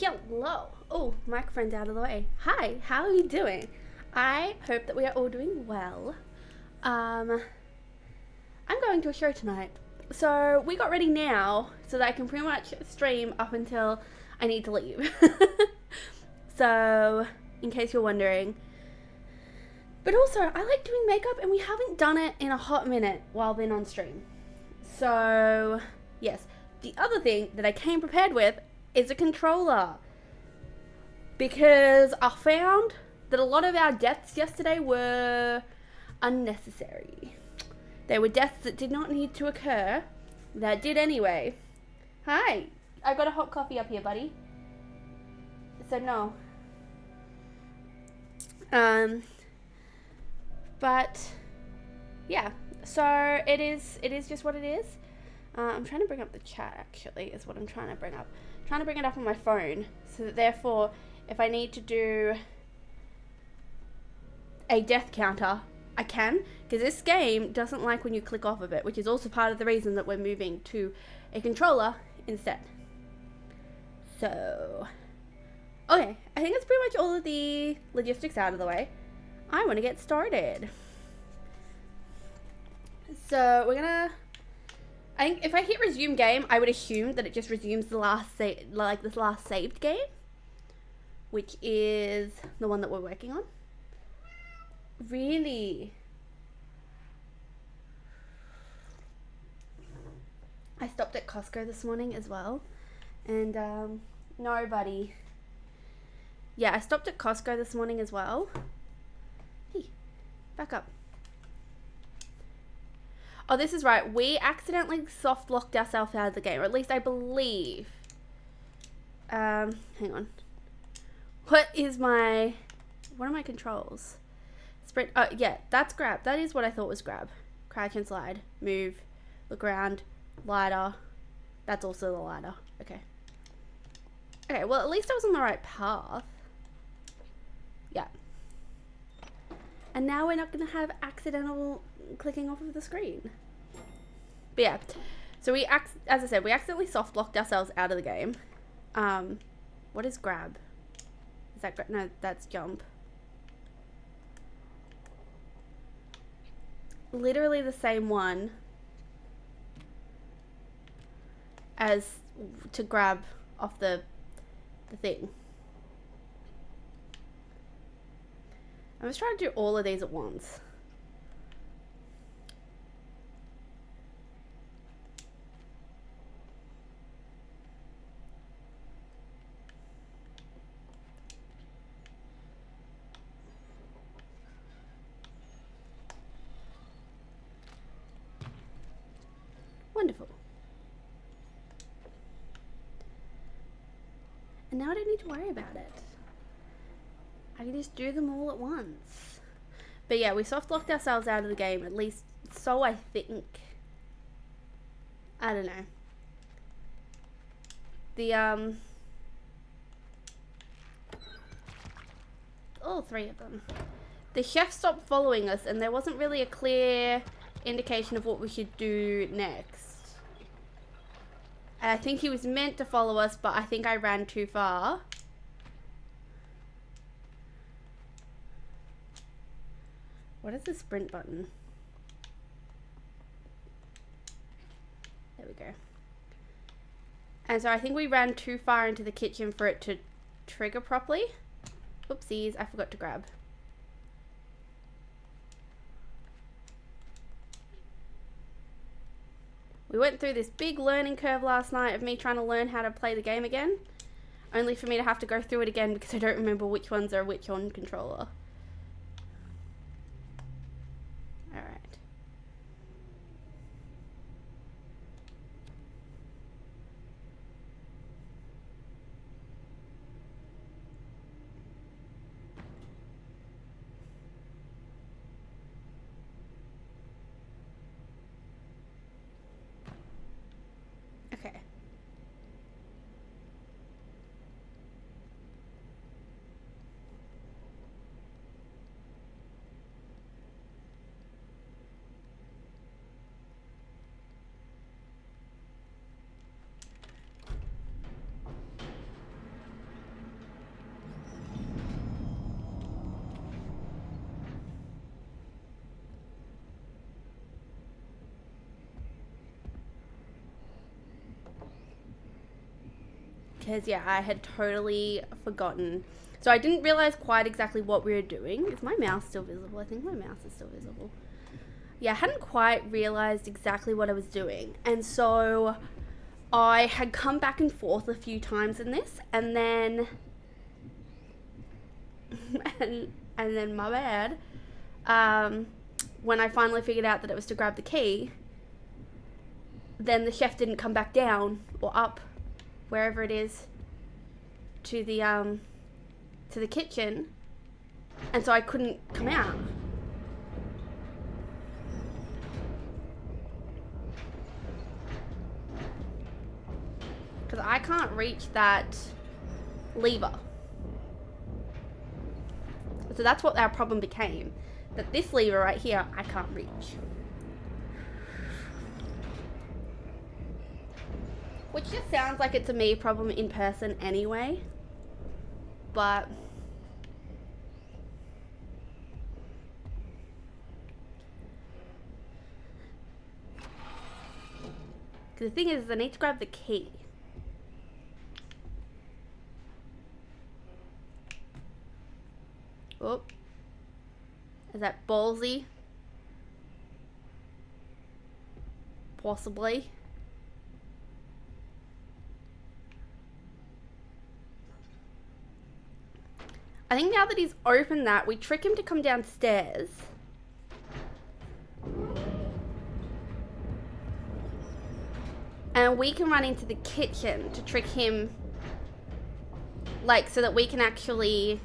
Hello. Oh, microphone's out of the way. Hi, how are you doing? I hope that we are all doing well. I'm going to a show tonight. So we got ready now so that I can pretty much stream up until I need to leave. So, in case you're wondering. But also, I like doing makeup and we haven't done it in a hot minute while being on stream. So, yes. The other thing that I came prepared with is a controller. Because I found that a lot of our deaths yesterday were unnecessary. They were deaths that did not need to occur, that did anyway. Hi, I've got a hot coffee up here, buddy. So no. But yeah, so it is just what it is. I'm trying to bring up the chat, actually, is what I'm trying to bring up. I'm trying to bring it up on my phone, so that therefore, if I need to do a death counter, I can, because this game doesn't like when you click off of it, which is also part of the reason that we're moving to a controller instead. So, okay, I think that's pretty much all of the logistics out of the way. I want to get started. So, we're gonna... I think if I hit resume game, I would assume that it just resumes the last this last saved game, which is the one that we're working on. Really? I stopped at Costco this morning as well, and no, buddy. Yeah, I stopped at Costco this morning as well. Hey, back up. Oh, this is right. We accidentally soft locked ourselves out of the game, or at least I believe. Hang on. What are my controls? Sprint. Oh, yeah, that's grab. That is what I thought was grab. Crouch and slide. Move. Look around. Ladder. That's also the ladder. Okay. Okay, well, at least I was on the right path. Yeah. And now we're not going to have accidental clicking off of the screen. But yeah, so as I said, we accidentally soft locked ourselves out of the game. What is grab? Is that no, that's jump. Literally the same one as to grab off the thing. I'm just trying to do all of these at once. Wonderful. And now I don't need to worry about it. I can just do them all at once. But yeah, we soft locked ourselves out of the game, at least so I think. I don't know. The all three of them. The chef stopped following us and there wasn't really a clear indication of what we should do next. And I think he was meant to follow us, but I think I ran too far. What is the sprint button? There we go. And so I think we ran too far into the kitchen for it to trigger properly. Oopsies, I forgot to grab. We went through this big learning curve last night of me trying to learn how to play the game again. Only for me to have to go through it again because I don't remember which ones are which on controller. Alright. Okay. because yeah, I had totally forgotten. So I didn't realize quite exactly what we were doing. Is my mouse still visible? I think my mouse is still visible. Yeah, I hadn't quite realized exactly what I was doing. And so I had come back and forth a few times in this, and then and then my bad. When I finally figured out that it was to grab the key, then the chef didn't come back down or up, wherever it is, to the kitchen, and so I couldn't come out. Because I can't reach that lever. So that's what our problem became. That this lever right here, I can't reach. Which just sounds like it's a me problem in person anyway. But the thing is, I need to grab the key. Oh. Is that ballsy? Possibly. I think now that he's opened that, we trick him to come downstairs. And we can run into the kitchen to trick him, like, so that we can actually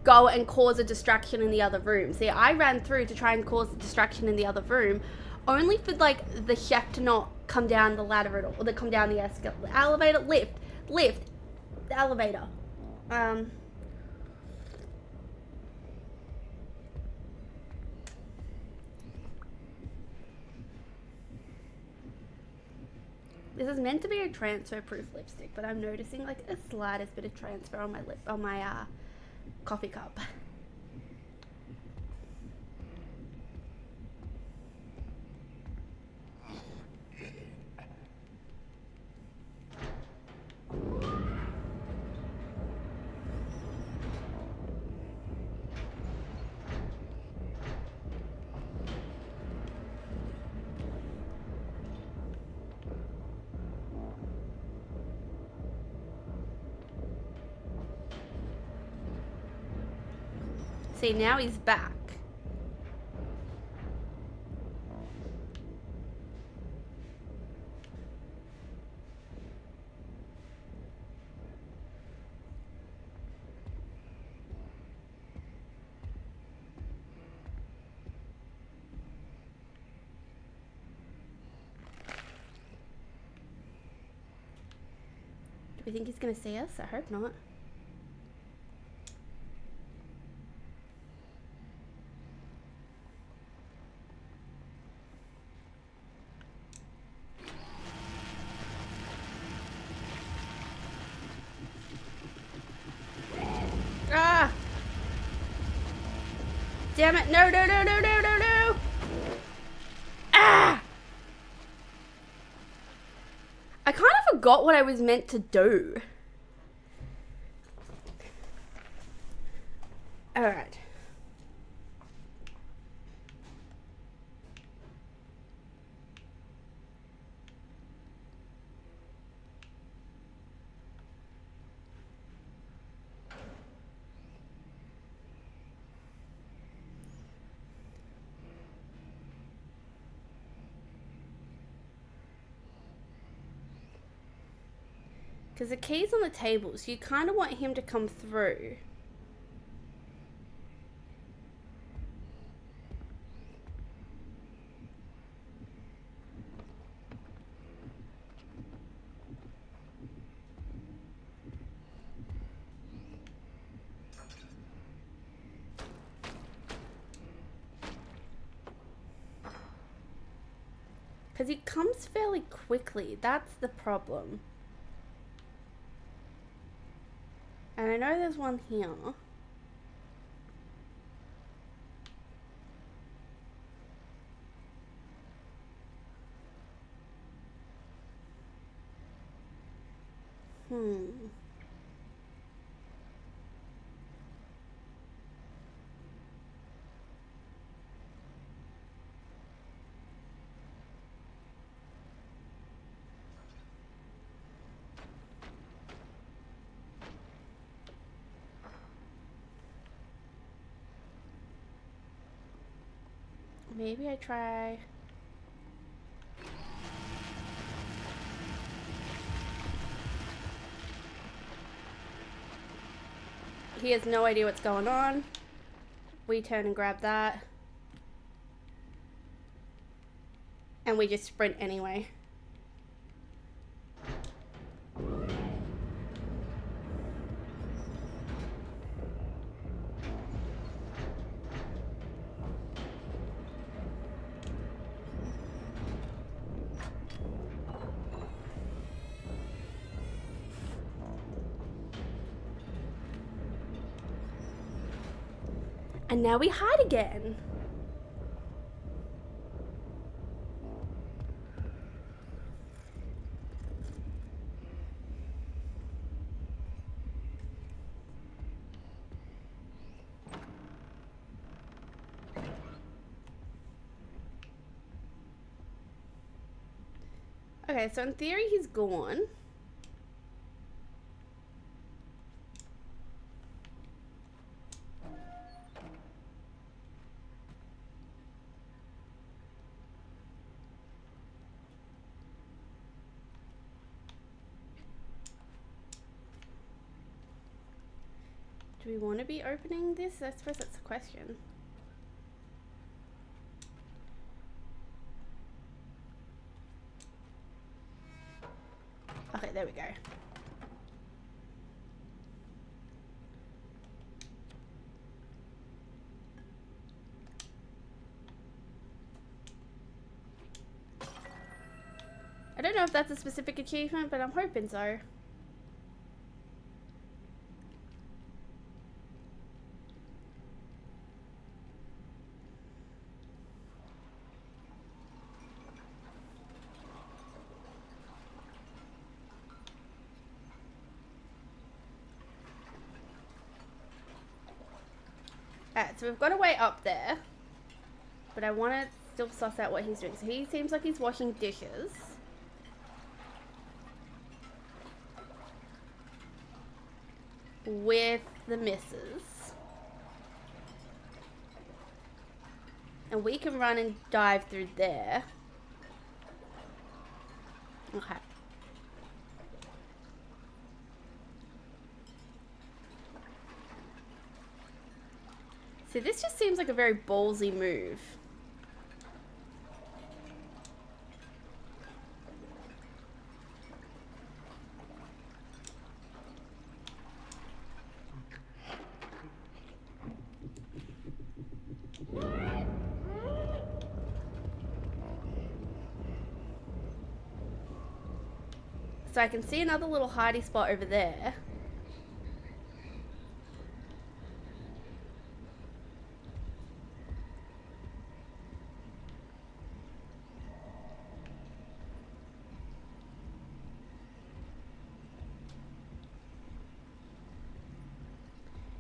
go and cause a distraction in the other room. See, I ran through to try and cause a distraction in the other room, only for, like, the chef to not come down the ladder at all, or to come down the escalator, elevator, lift, the elevator. This is meant to be a transfer-proof lipstick, but I'm noticing like a slightest bit of transfer on my lip, on my coffee cup. See, now he's back. Do we think he's gonna see us? I hope not. Ah! Damn it! No! No! No! No! No! No! No! Ah! I kind of forgot what I was meant to do. Alright. Because the key's on the table, so you kind of want him to come through. Because he comes fairly quickly, that's the problem. And I know there's one here. Hmm. Maybe I try... He has no idea what's going on. We turn and grab that. And we just sprint anyway. And now we hide again. Okay, so in theory he's gone. Do we want to be opening this? I suppose that's the question. Okay, there we go. I don't know if that's a specific achievement, but I'm hoping so. Alright, so we've got a way up there. But I want to still suss out what he's doing. So he seems like he's washing dishes. With the missus. And we can run and dive through there. Okay. So this just seems like a very ballsy move. So I can see another little hidey spot over there.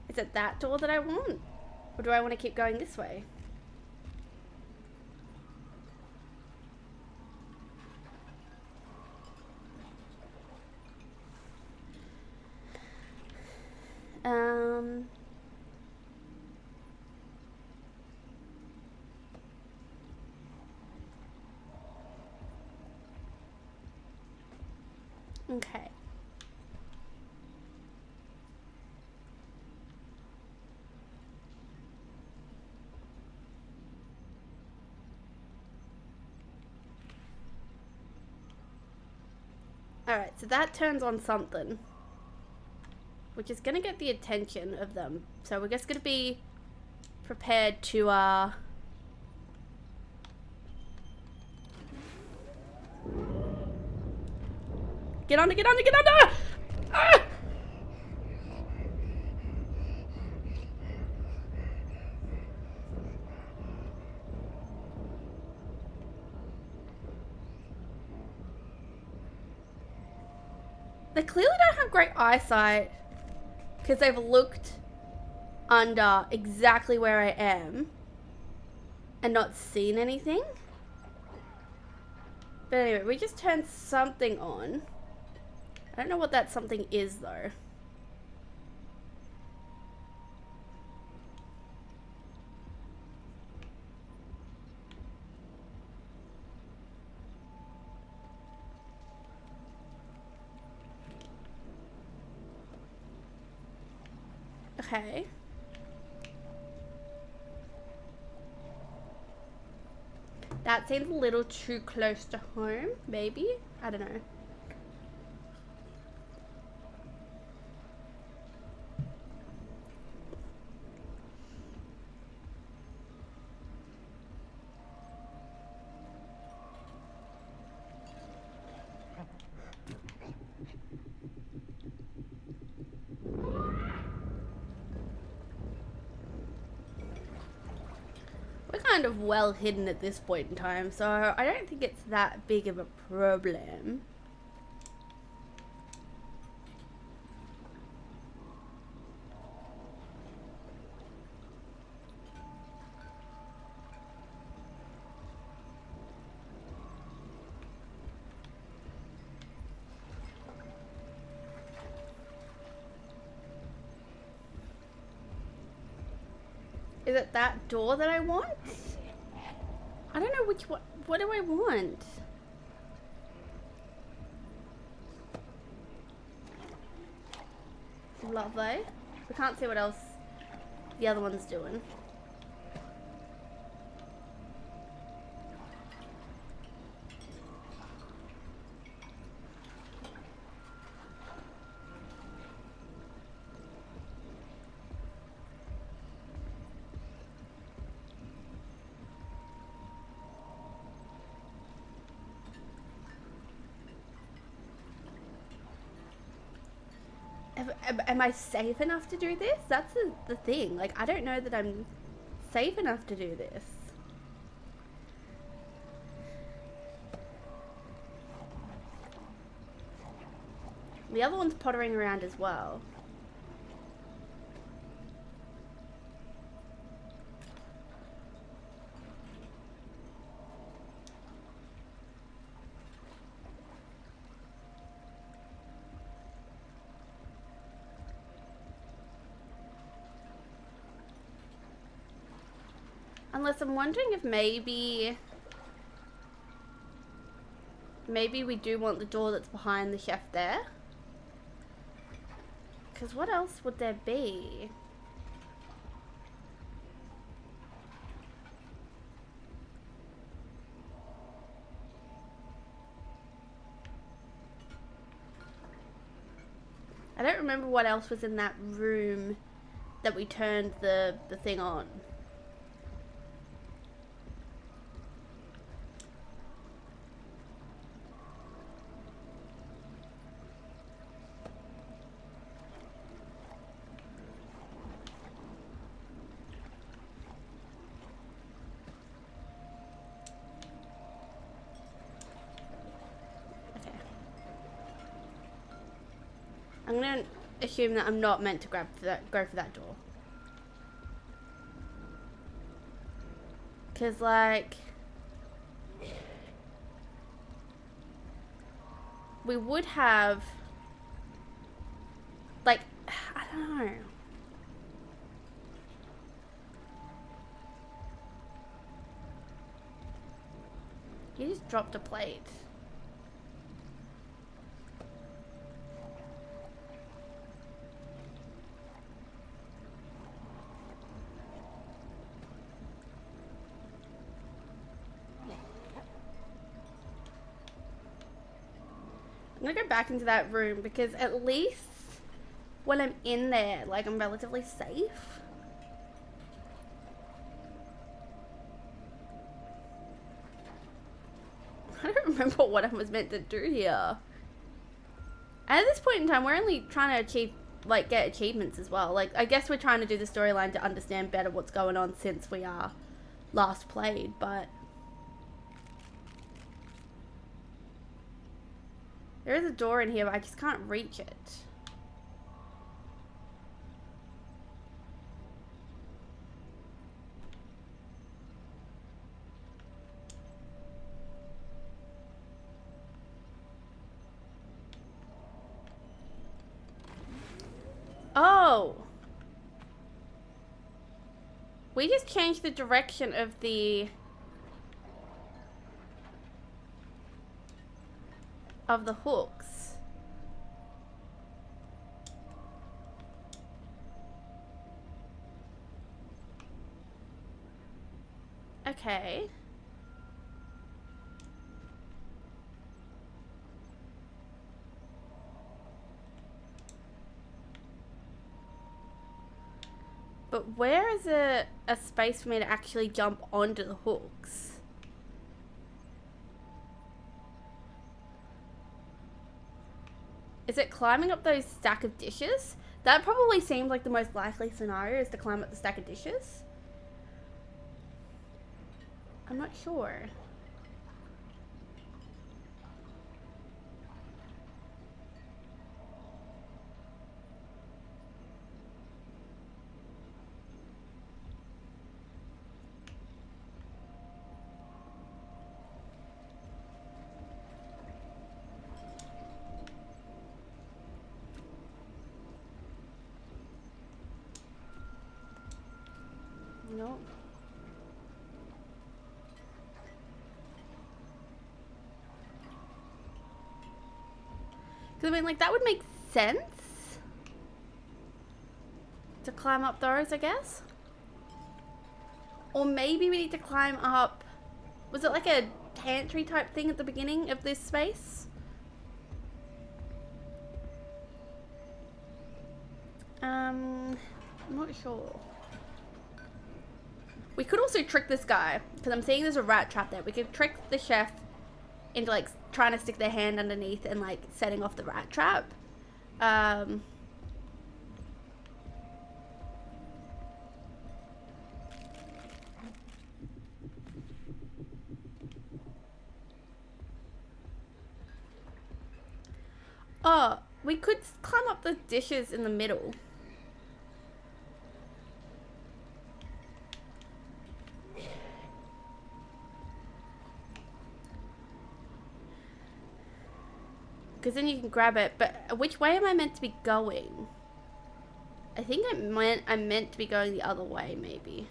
Is it that door that I want? Or do I want to keep going this way? Okay. Alright, so that turns on something. Which is gonna get the attention of them. So we're just gonna be prepared to, Get under, get under, get under! Ah! They clearly don't have great eyesight because they've looked under exactly where I am and not seen anything. But anyway, we just turned something on. I don't know what that something is though. Okay. That seems a little too close to home, maybe? I don't know. We're kind of well hidden at this point in time, so I don't think it's that big of a problem. Is it that door that I want? I don't know which one. What do I want? Lovely. We can't see what else the other one's doing. Am I safe enough to do this? That's the thing. Like, I don't know that I'm safe enough to do this. The other one's pottering around as well. Unless I'm wondering if maybe we do want the door that's behind the chef there. Because what else would there be? I don't remember what else was in that room that we turned the thing on. I'm gonna assume that I'm not meant to go for that door. Cause like, we would have, like, I don't know. You just dropped a plate. I'm gonna go back into that room because at least when I'm in there, like, I'm relatively safe. I don't remember what I was meant to do here. At this point in time, we're only trying to achieve, like, get achievements as well. Like, I guess we're trying to do the storyline to understand better what's going on since we are last played, but There is a door in here, but I just can't reach it. Oh! We just changed the direction of the hooks. Okay. But where is a space for me to actually jump onto the hooks? Is it climbing up those stack of dishes? That probably seems like the most likely scenario, is to climb up the stack of dishes. I'm not sure. Nope. Because I mean, like, that would make sense to climb up those, I guess. Or maybe we need to climb up... Was it like a pantry type thing at the beginning of this space? I'm not sure. We could also trick this guy, because I'm seeing there's a rat trap there. We could trick the chef into, like, trying to stick their hand underneath and, like, setting off the rat trap. Oh, we could climb up the dishes in the middle. Because then you can grab it, but which way am I meant to be going? I think I'm meant to be going the other way, maybe.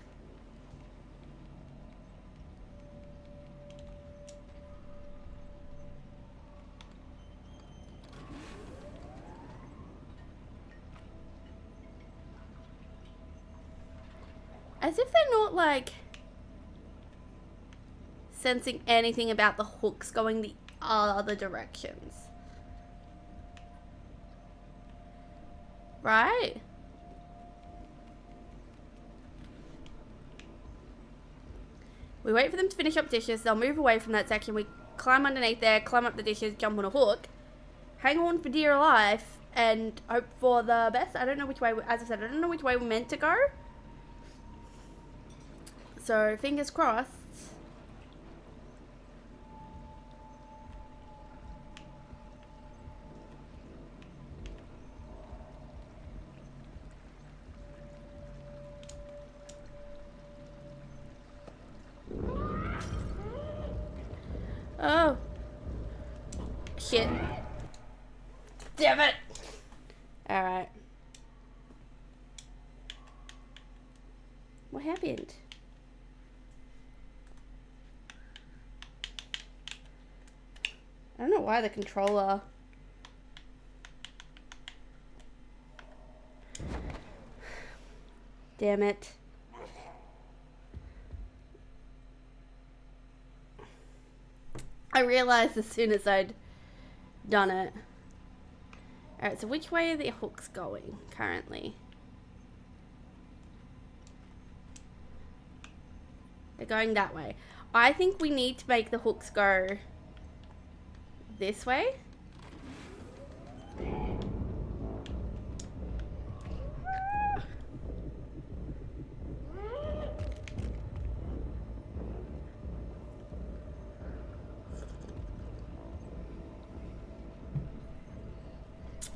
As if they're not, like, sensing anything about the hooks going the other directions. Right? We wait for them to finish up dishes. They'll move away from that section. We climb underneath there, climb up the dishes, jump on a hook, hang on for dear life, and hope for the best. I don't know which way, as I said, I don't know which way we're meant to go. So, fingers crossed. Oh. Shit. Damn it. Alright. What happened? I don't know why the controller... Damn it. I realized as soon as I'd done it. Alright, so which way are the hooks going currently? They're going that way. I think we need to make the hooks go this way.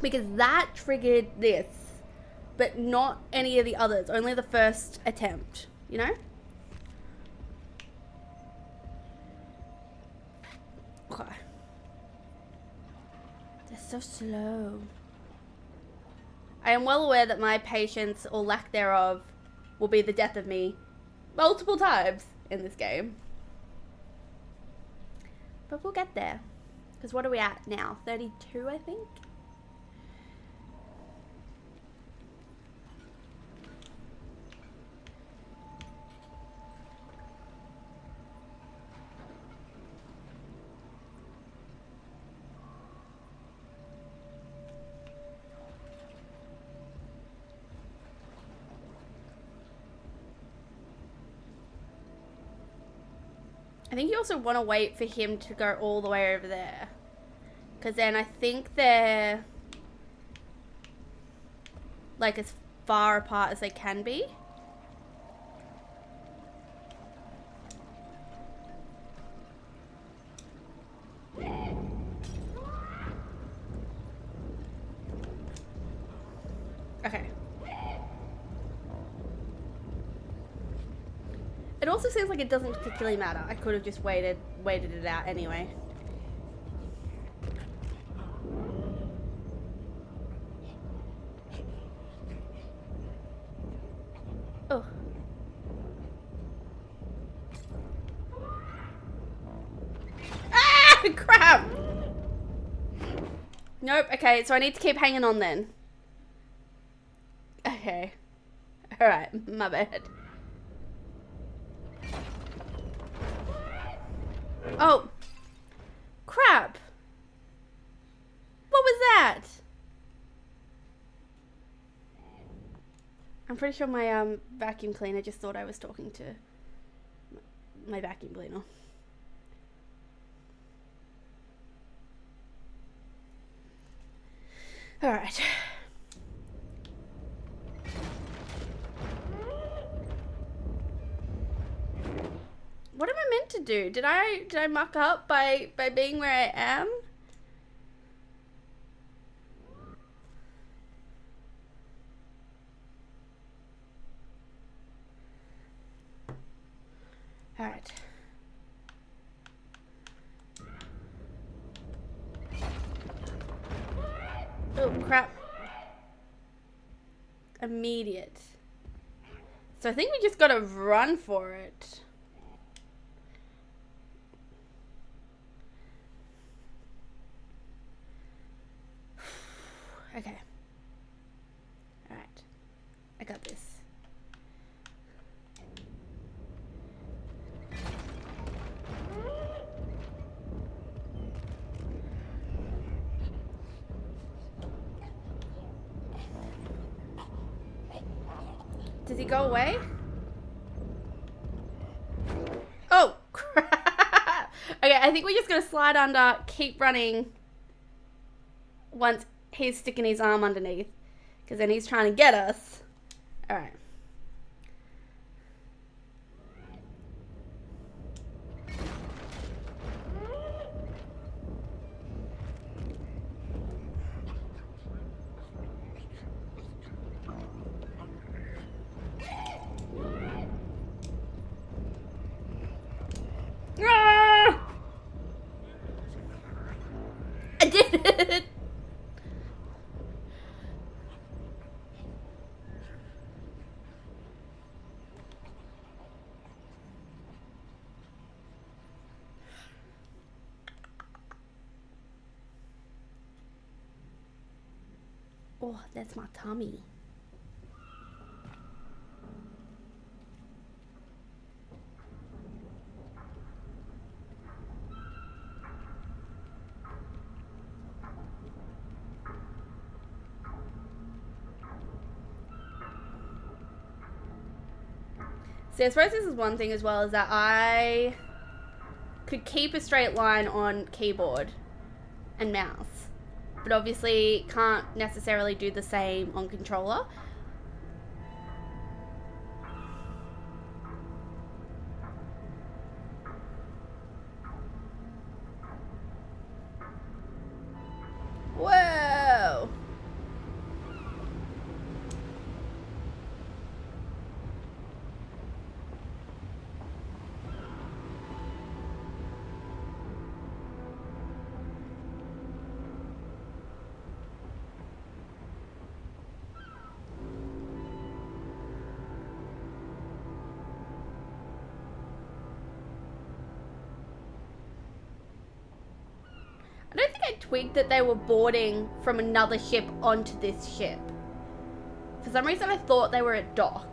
Because that triggered this, but not any of the others, only the first attempt, you know? Okay. They're so slow. I am well aware that my patience, or lack thereof, will be the death of me multiple times in this game. But we'll get there. Because what are we at now? 32, I think? I think you also want to wait for him to go all the way over there. Because then I think they're like as far apart as they can be. Okay. It also seems like it doesn't particularly matter. I could have just waited it out anyway. Oh. Ah! Crap! Nope. Okay, so I need to keep hanging on then. Okay. Alright, my bad. Oh. Crap. What was that? I'm pretty sure my vacuum cleaner just thought I was talking to my vacuum cleaner. Alright. What am I meant to do? Did I muck up by being where I am? Alright. Oh, crap. Immediate. So I think we just gotta run for it. Okay. Alright. I got this. Does he go away? Oh, crap. Okay, I think we're just going to slide under, keep running once he's sticking his arm underneath. Because then he's trying to get us. Alright. I did it! Oh, that's my tummy. See, I suppose this is one thing as well, is that I could keep a straight line on keyboard and mouse, but obviously can't necessarily do the same on controller. Whoa! twigged that they were boarding from another ship onto this ship. For some reason, I thought they were at dock.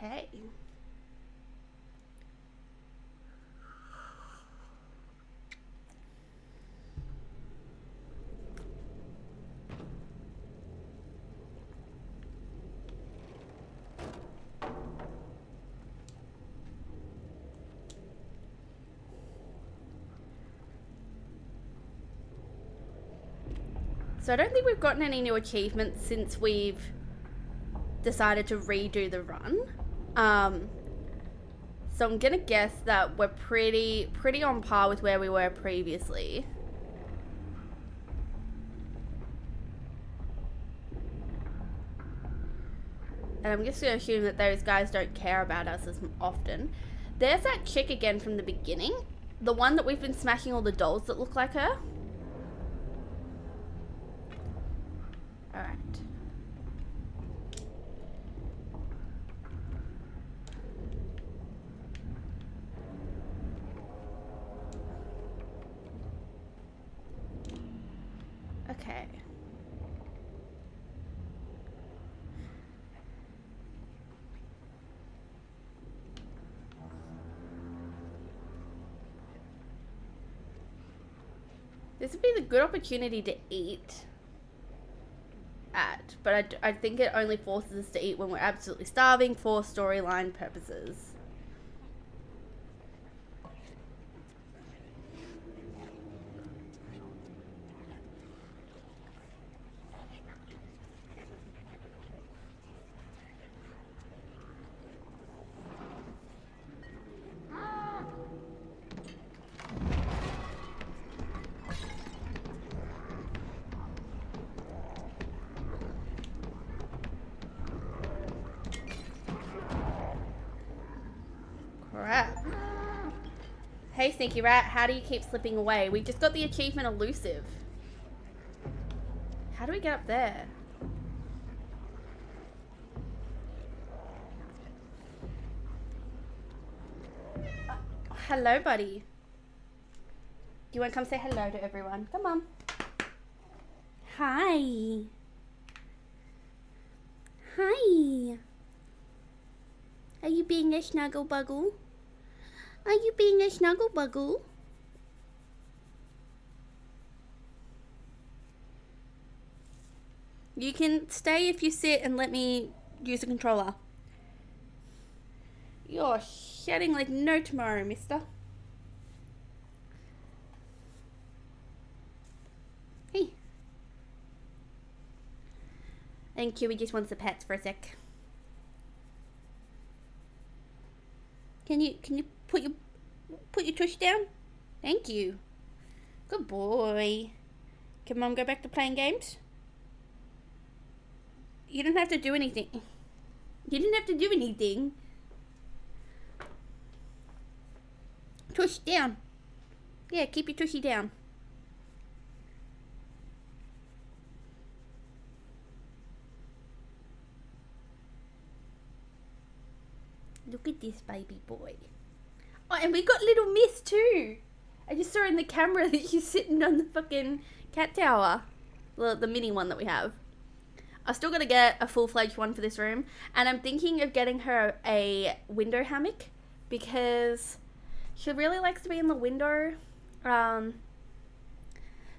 Okay. So I don't think we've gotten any new achievements since we've decided to redo the run. So I'm gonna guess that we're pretty on par with where we were previously. And I'm just gonna assume that those guys don't care about us as often. There's that chick again from the beginning. The one that we've been smashing all the dolls that look like her. Alright. Okay. This would be the good opportunity to eat at, but I think it only forces us to eat when we're absolutely starving for storyline purposes. Crap. Hey, Sneaky Rat, how do you keep slipping away? We just got the achievement elusive. How do we get up there? Hello, buddy. Do you want to come say hello to everyone? Come on. Hi. Hi. Are you being a snuggle buggle? Are you being a snuggle buggle? You can stay if you sit and let me use the controller. You're shedding like no tomorrow, mister. Hey. I think Kiwi just wants the pets for a sec. Can you put your tush down? Thank you. Good boy. Can Mom go back to playing games? You don't have to do anything. You didn't have to do anything. Tush down. Yeah, keep your tushy down. Look at this baby boy. Oh, and we got little Miss too. I just saw in the camera that she's sitting on the fucking cat tower. The mini one that we have. I've still got to get a full-fledged one for this room. And I'm thinking of getting her a window hammock. Because she really likes to be in the window. But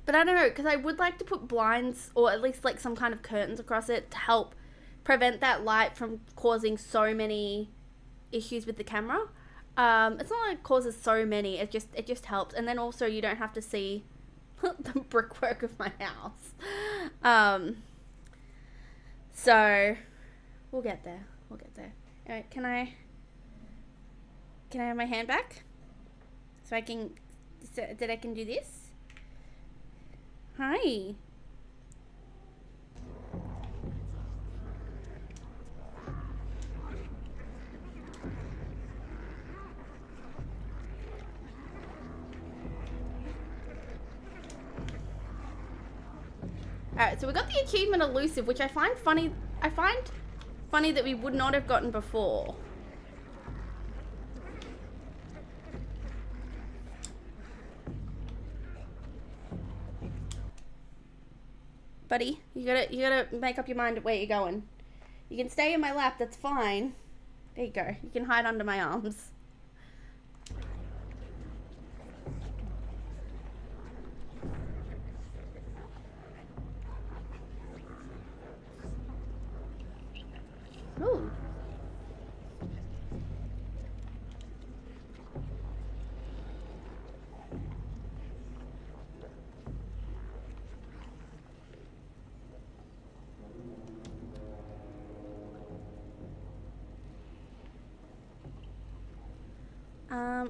I don't know. Because I would like to put blinds or at least like some kind of curtains across it to help prevent that light from causing so many issues with the camera. It's not like it causes so many, it just helps. And then also you don't have to see the brickwork of my house. So we'll get there. Alright, can I Can I have my hand back? So I can... So that I can do this? Hi. Alright, so we got the achievement elusive, which I find funny. I find funny that we would not have gotten before. Buddy, you gotta make up your mind where you're going. You can stay in my lap, that's fine. There you go. You can hide under my arms. Ooh.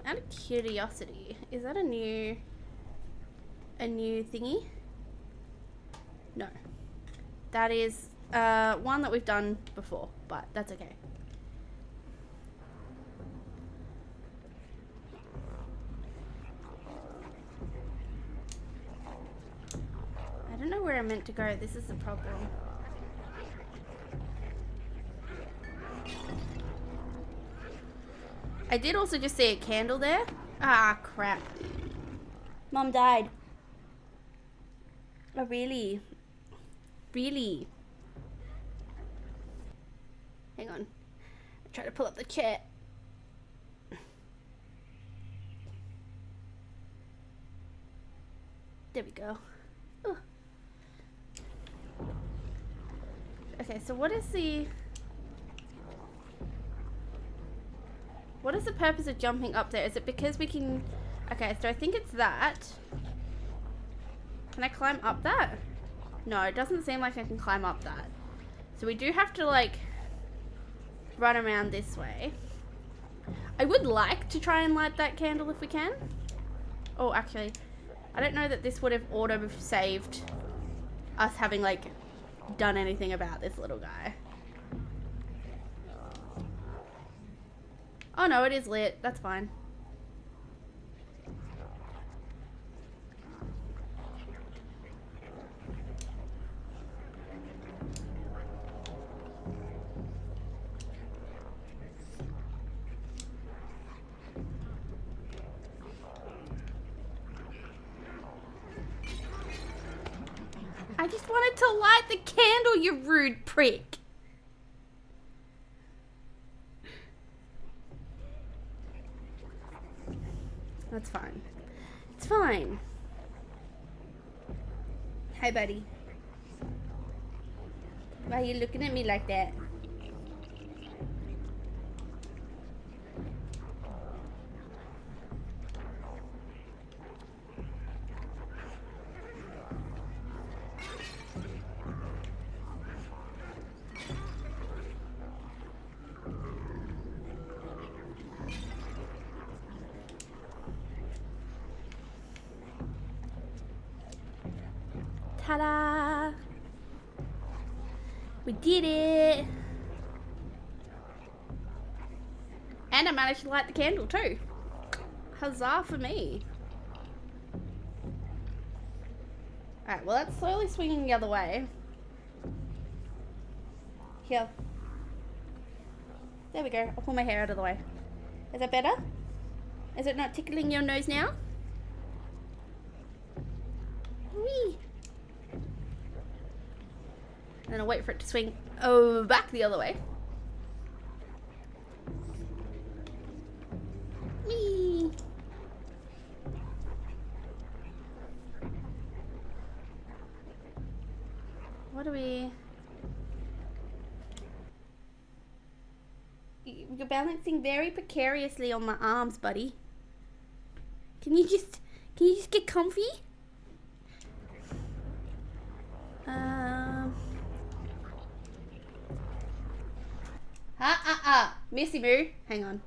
Out of curiosity, is that a new thingy? No. That is one that we've done before, but that's okay. I don't know where I'm meant to go. This is the problem. I did also just see a candle there. Ah, crap. Mom died. Oh, really? Really? Hang on. I try to pull up the chair. There we go. Ooh. Okay, so what is the purpose of jumping up there? Is it because we can... Okay, so I think it's that. Can I climb up that? No, it doesn't seem like I can climb up that. So we do have to, like, run around this way. I would like to try and light that candle if we can. Oh, actually, I don't know that this would have auto-saved us having, like, done anything about this little guy. Oh no, it is lit. That's fine. I just wanted to light the candle, you rude prick. That's fine. It's fine. Hi, buddy. Why are you looking at me like that? Ta-da! We did it! And I managed to light the candle too. Huzzah for me. Alright, well that's slowly swinging the other way. Here. There we go. I'll pull my hair out of the way. Is that better? Is it not tickling your nose now? Whee! And then I'll wait for it to swing back the other way. Whee! What do we... You're balancing very precariously on my arms, buddy. Can you just get comfy? Missy Moo. Hang on.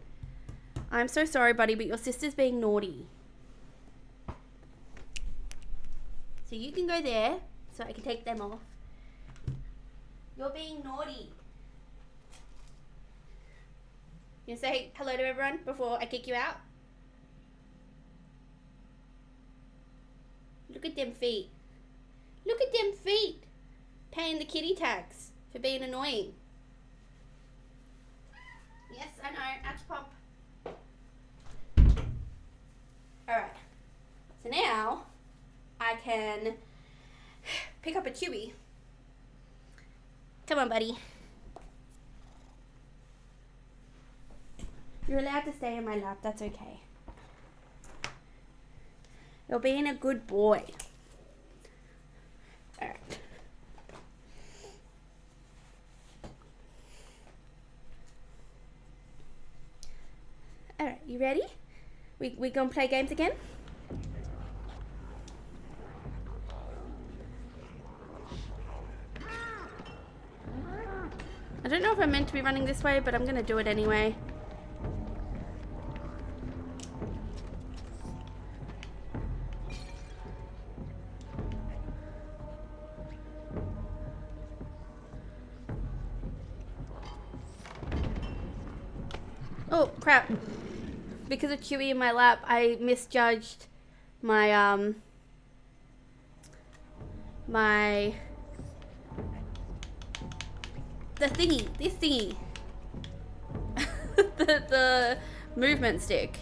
I'm so sorry, buddy, but your sister's being naughty. So you can go there, so I can take them off. You're being naughty. You say hello to everyone before I kick you out? Look at them feet. Look at them feet. Paying the kitty tax for being annoying. Yes, I know. Ouch pop. Alright. So now I can pick up a Chewy. Come on, buddy. You're allowed to stay in my lap. That's okay. You're being a good boy. Alright. Alright, you ready? We gonna play games again? I don't know if I'm meant to be running this way, but I'm gonna do it anyway. Oh, crap. Because of Chewy in my lap, I misjudged my, the thingy, this thingy. the movement stick.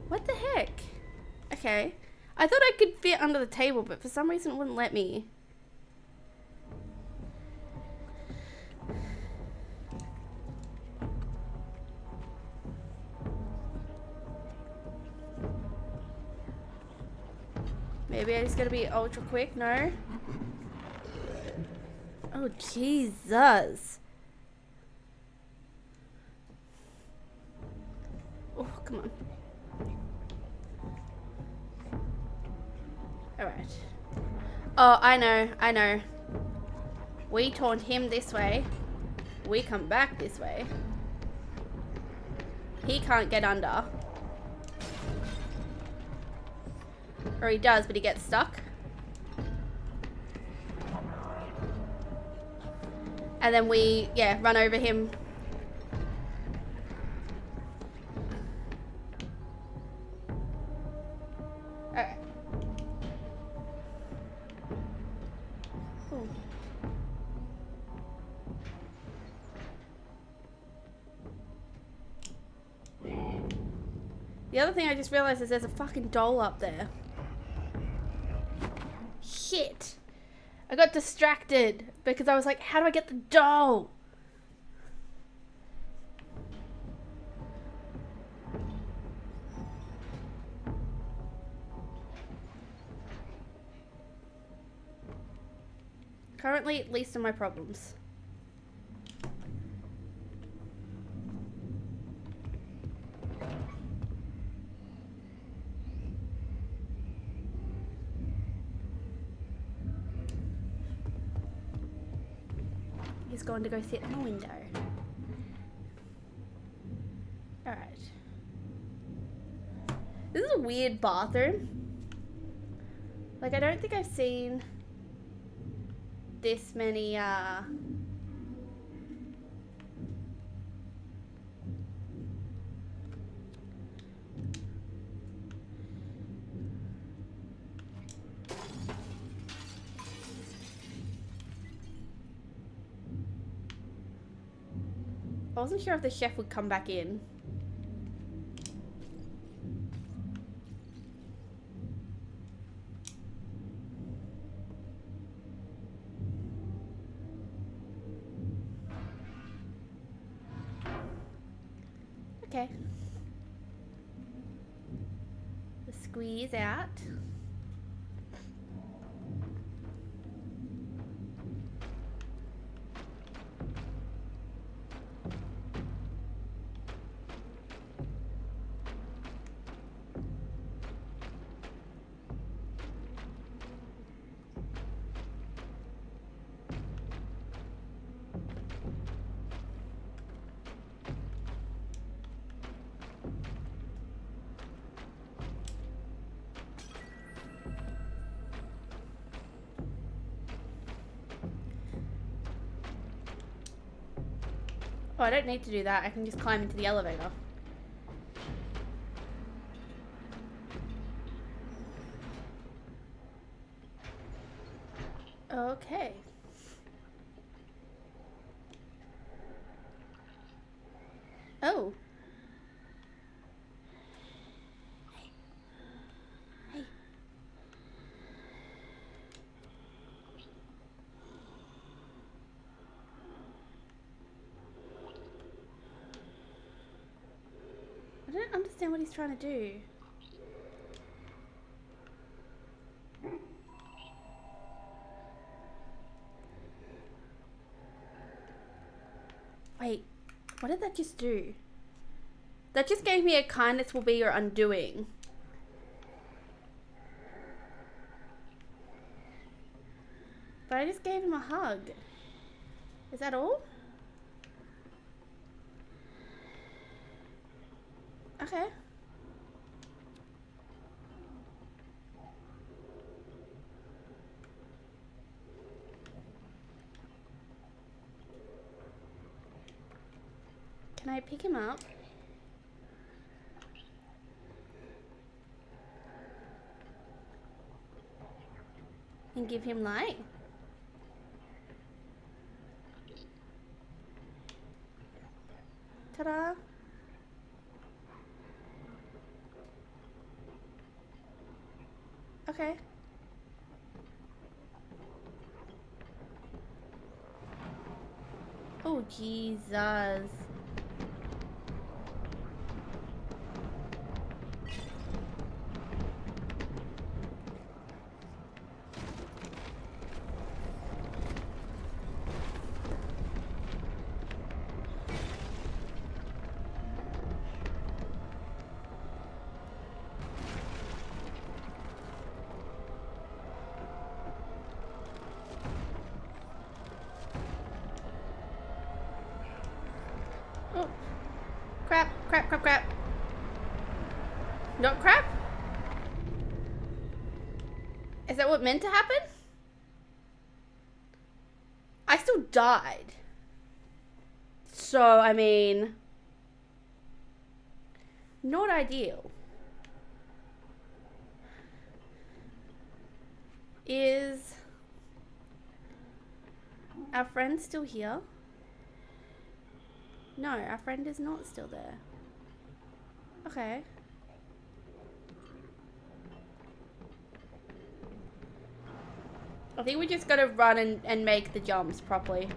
What the heck? Okay. I thought I could fit under the table, but for some reason it wouldn't let me. Maybe I just gotta be ultra quick, no? Oh, Jesus. Oh, come on. Alright. Oh, I know. We taunt him this way. We come back this way. He can't get under. Or he does, but he gets stuck. And then we, yeah, run over him. Alright. Cool. The other thing I just realized is there's a fucking doll up there. Shit. I got distracted because I was like, how do I get the doll? Currently, least of my problems. He's going to go sit in the window. Alright. This is a weird bathroom. Like, I don't think I've seen this many, I wasn't sure if the chef would come back in. Okay. The squeeze out. Oh, I don't need to do that. I can just climb into the elevator. Okay. Oh. Hey. I don't understand what he's trying to do. Wait, what did that just do? That just gave me a kindness will be your undoing. But I just gave him a hug. Is that all? Okay. Can I pick him up? And give him light? Ta-da! Okay. Oh, Jesus. Oh. Crap, crap, crap, crap. Not crap? Is that what meant to happen? I still died. So, I mean... not ideal. Is... our friend still here? No, our friend is not still there. Okay. I think we just gotta run and make the jumps properly.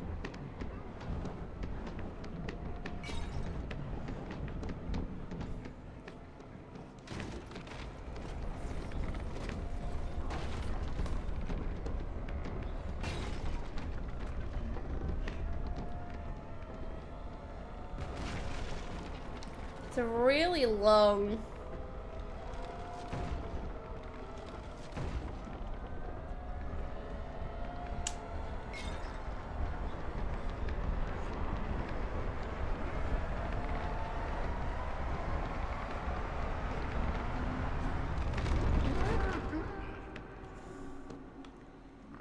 It's a really long...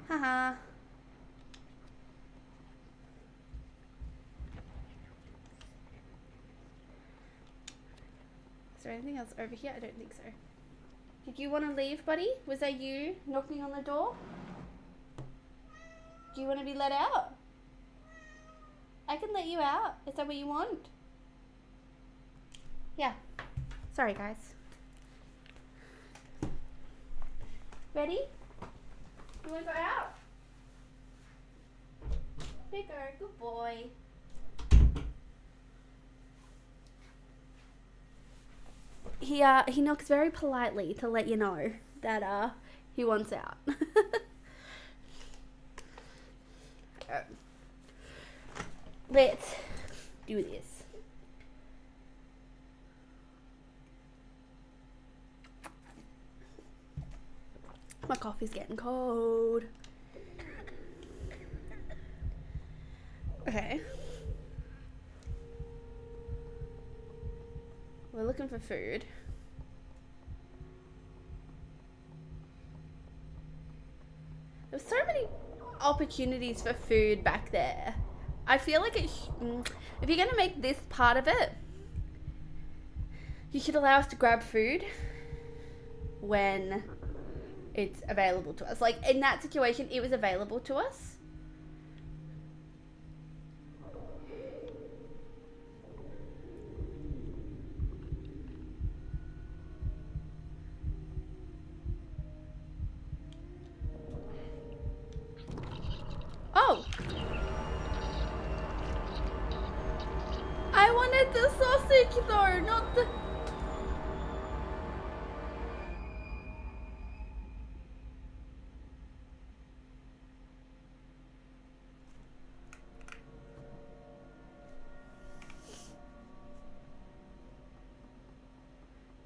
Haha. Is there anything else over here? I don't think so. Did you want to leave, buddy? Was that you knocking on the door? Do you want to be let out? I can let you out. Is that what you want? Yeah. Sorry, guys. Ready? You want to go out? Bigger, good boy. He knocks very politely to let you know that he wants out. Let's do this. My coffee's getting cold. Okay. We're looking for food. There's so many opportunities for food back there. I feel like if you're gonna make this part of it, you should allow us to grab food when it's available to us. Like in that situation, it was available to us. Oh! I wanted the sausage though, not the...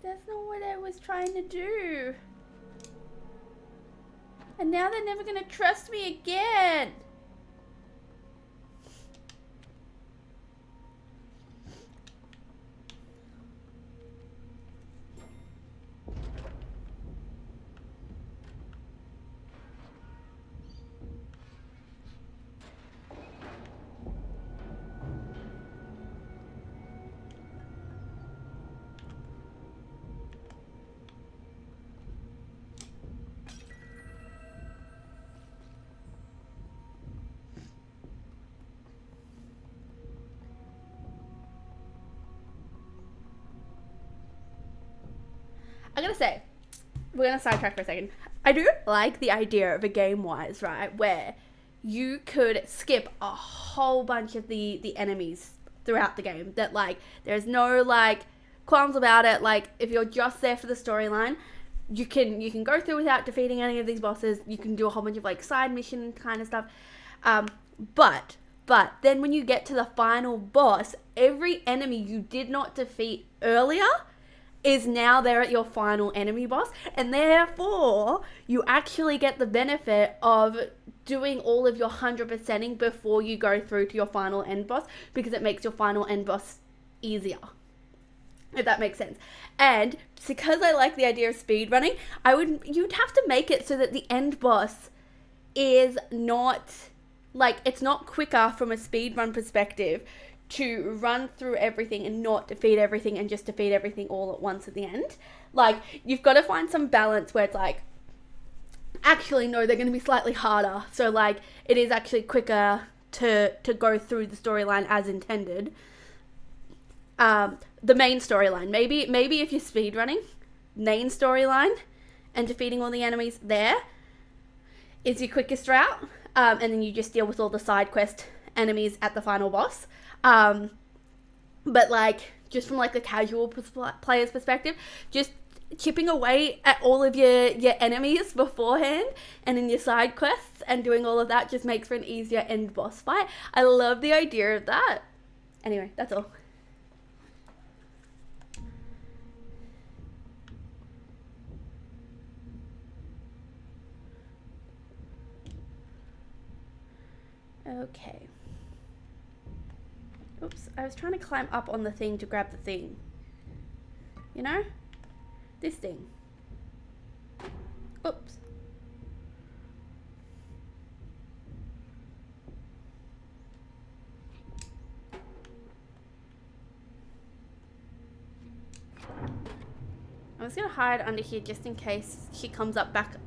That's not what I was trying to do. And now they're never gonna trust me again. I gotta say, we're gonna sidetrack for a second. I do like the idea of a game-wise, right, where you could skip a whole bunch of the enemies throughout the game. That, like, there's no, like, qualms about it. Like, if you're just there for the storyline, you can go through without defeating any of these bosses. You can do a whole bunch of, like, side mission kind of stuff. But then when you get to the final boss, every enemy you did not defeat earlier is now there at your final enemy boss, and therefore you actually get the benefit of doing all of your 100%ing before you go through to your final end boss, because it makes your final end boss easier, if that makes sense. And because I like the idea of speedrunning, you'd have to make it so that the end boss is not, like, it's not quicker from a speedrun perspective to run through everything and not defeat everything and just defeat everything all at once at the end. Like, you've got to find some balance where it's like, actually, no, they're going to be slightly harder. So, like, it is actually quicker to go through the storyline as intended. The main storyline. Maybe if you're speedrunning, main storyline and defeating all the enemies there is your quickest route. And then you just deal with all the side quest enemies at the final boss. But, like, just from, like, the casual player's perspective, just chipping away at all of your enemies beforehand and in your side quests and doing all of that just makes for an easier end boss fight. I love the idea of that. Anyway, that's all. Okay. Oops, I was trying to climb up on the thing to grab the thing. You know? This thing. Oops. I'm just gonna hide under here just in case she comes up back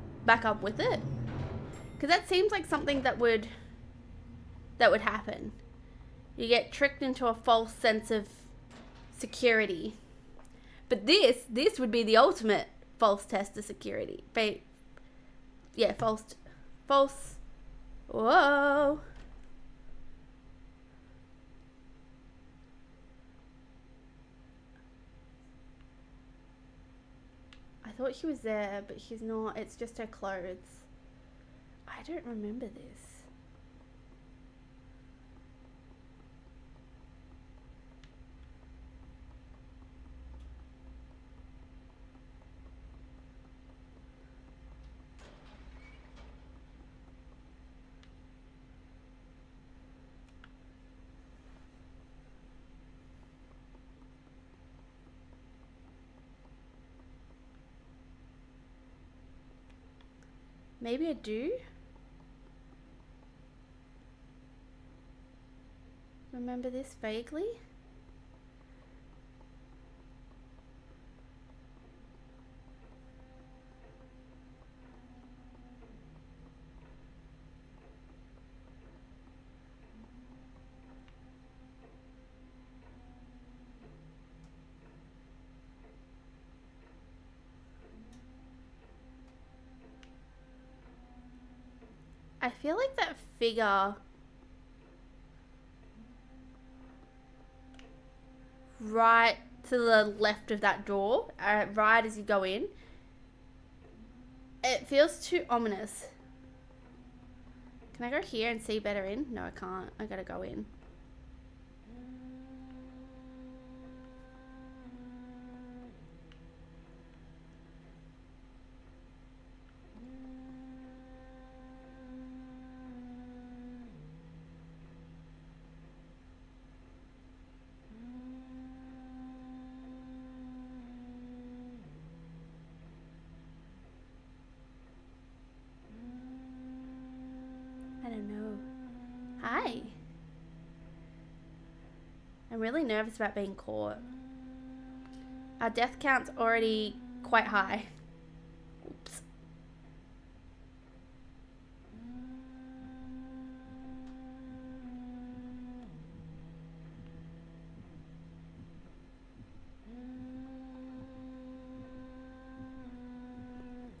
up with it. Because that seems like something that would happen. You get tricked into a false sense of security. But this would be the ultimate false test of security. Yeah, false. Whoa. I thought she was there, but she's not. It's just her clothes. I don't remember this. Maybe I do? remember this vaguely. I feel like that figure right to the left of that door, right as you go in, it feels too ominous. Can I go here and see better in? No, I can't. I gotta go in. I don't know. Hi. I'm really nervous about being caught. Our death count's already quite high. Oops.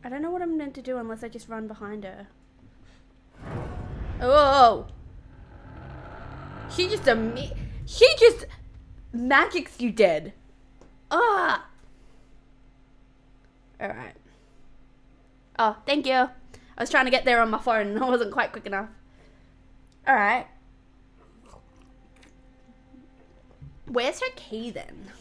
I don't know what I'm meant to do unless I just run behind her. Oh! She just magics you dead. Ah! Alright. Oh, thank you. I was trying to get there on my phone and I wasn't quite quick enough. Alright. Where's her key then?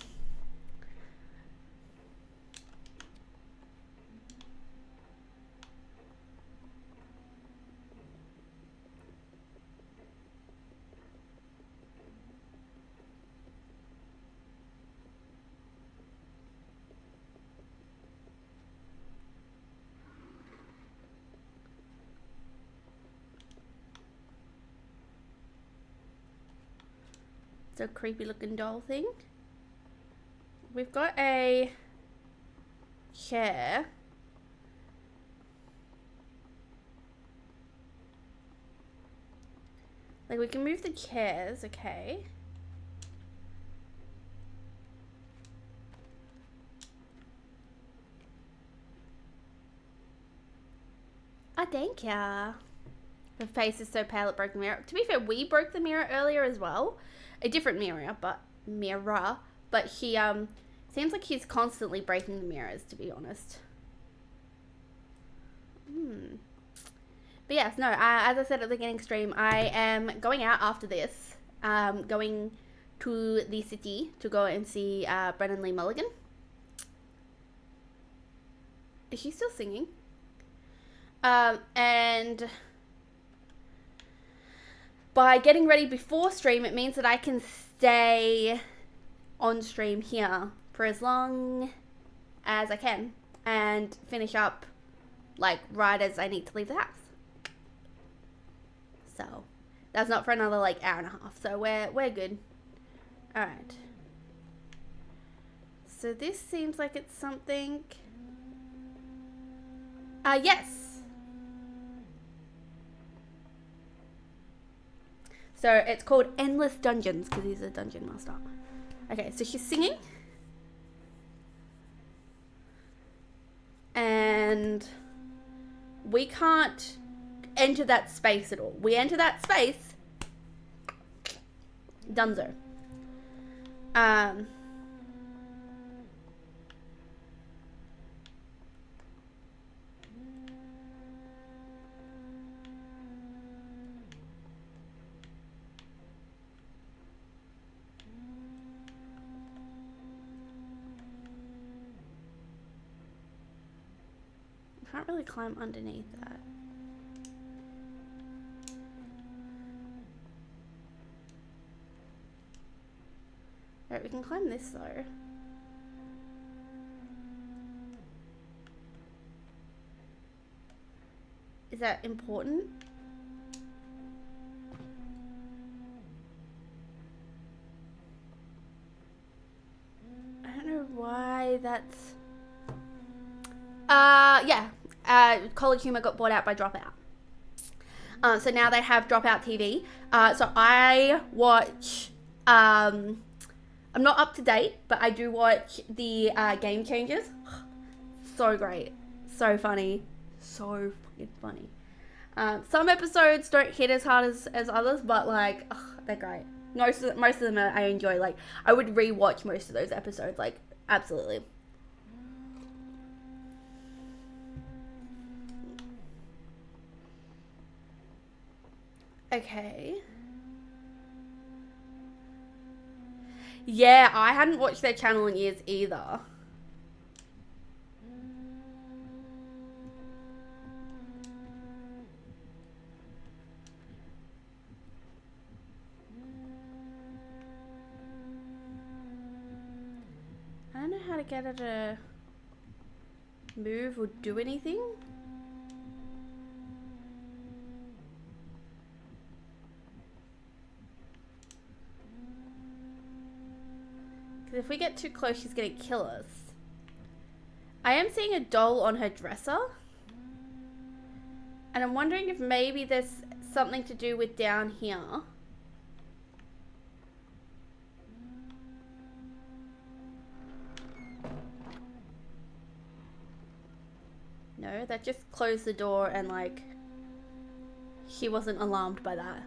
It's a creepy looking doll thing. We've got a chair. Like, we can move the chairs, okay. Oh, thank ya. Her face is so pale it broke the mirror. To be fair, we broke the mirror earlier as well. A different mirror, but he seems like he's constantly breaking the mirrors, to be honest. But yes, no, as I said at the beginning stream, I am going out after this, going to the city to go and see Brennan Lee Mulligan. Is she still singing? And by getting ready before stream, it means that I can stay on stream here for as long as I can and finish up like right as I need to leave the house. So that's not for another like hour and a half. So we're good. All right. So this seems like it's something. Yes. So it's called Endless Dungeons because he's a dungeon master. Okay, so she's singing. And we can't enter that space at all. We enter that space. Dunzo. Can't really climb underneath that. Alright, we can climb this though. Is that important? Yeah, College Humor got bought out by Dropout. So now they have Dropout TV. So I watch, I'm not up to date, but I do watch the Game Changers. So great. So funny. So fucking funny. Some episodes don't hit as hard as others, but like, they're great. Most of them I enjoy. Like, I would rewatch most of those episodes. Like, absolutely. Okay. Yeah, I hadn't watched their channel in years either. I don't know how to get her to move or do anything. Because if we get too close, she's going to kill us. I am seeing a doll on her dresser. And I'm wondering if maybe there's something to do with down here. No, that just closed the door and like, she wasn't alarmed by that.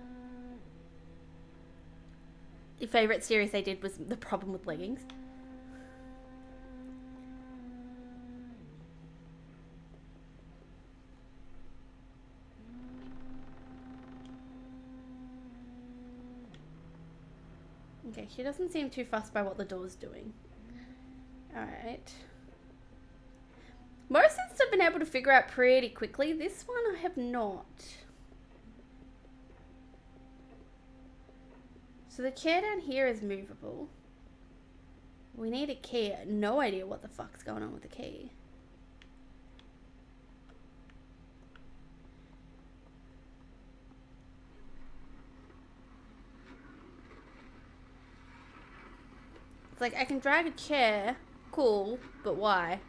Your favourite series they did was The Problem with Leggings. Okay, she doesn't seem too fussed by what the door's doing. Alright. Most things I've been able to figure out pretty quickly. This one I have not. So the chair down here is movable. We need a key. No idea what the fuck's going on with the key. It's like, I can drag a chair. Cool, but why?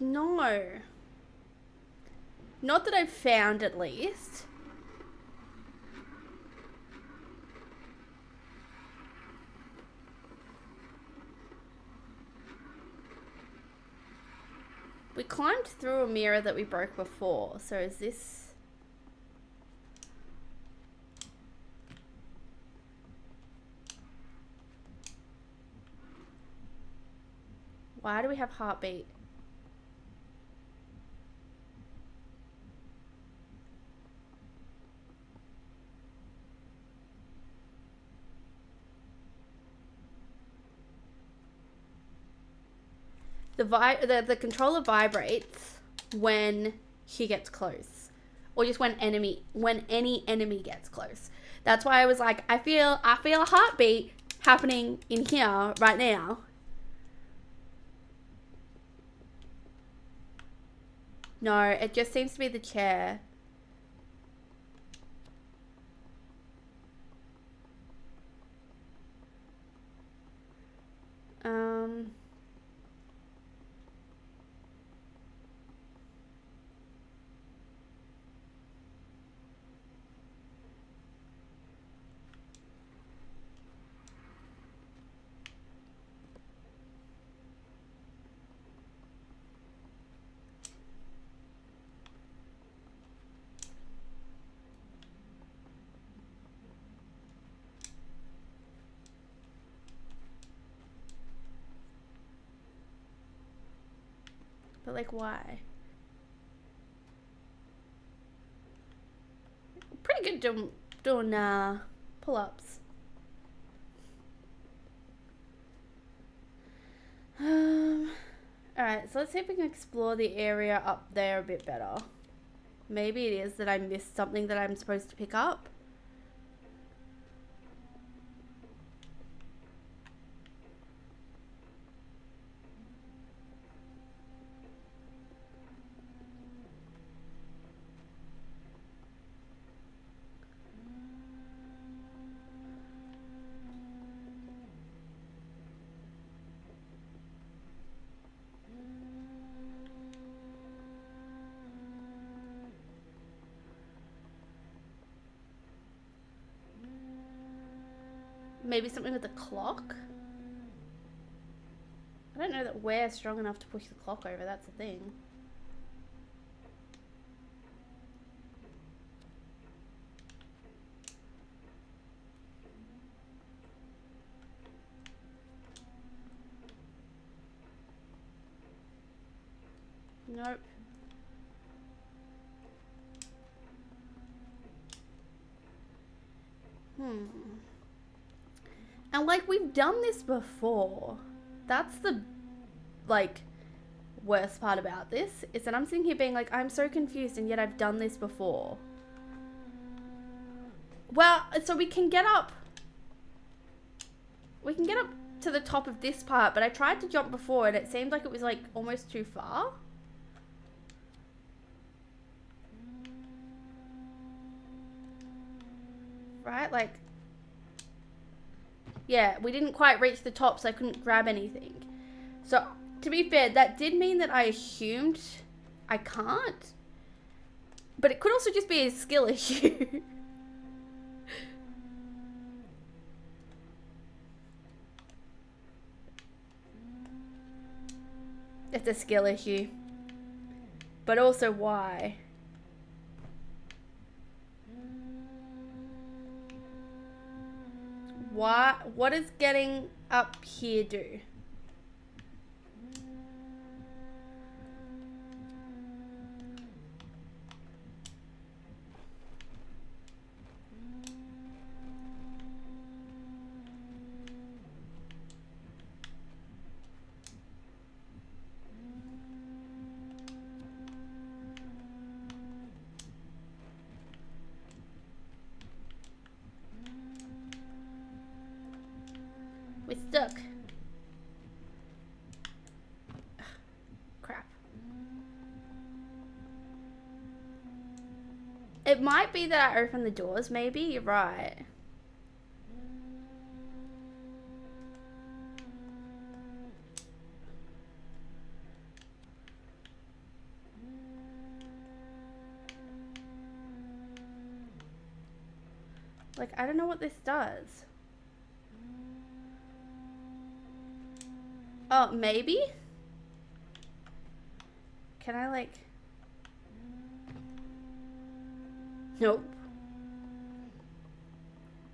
No. Not that I've found, at least. We climbed through a mirror that we broke before, so is this... Why do we have heartbeat? The controller vibrates when she gets close, or just when any enemy gets close. That's why I was like, I feel a heartbeat happening in here right now. No, it just seems to be the chair. But like, why? Pretty good doing pull-ups. Alright, so let's see if we can explore the area up there a bit better. Maybe it is that I missed something that I'm supposed to pick up. Maybe something with the clock? I don't know that we're strong enough to push the clock over, that's the thing. Nope. And like, we've done this before. That's the, like, worst part about this, is that I'm sitting here being like, I'm so confused and yet I've done this before. Well, so we can get up. We can get up to the top of this part, but I tried to jump before and it seemed like it was like almost too far. Right, like, yeah, we didn't quite reach the top, so I couldn't grab anything. So, to be fair, that did mean that I assumed I can't. But it could also just be a skill issue. It's a skill issue. But also why? What does getting up here do? We're stuck. Ugh, crap. It might be that I opened the doors, maybe. You're right. Like, I don't know what this does. Oh, maybe? Can I, like... Nope.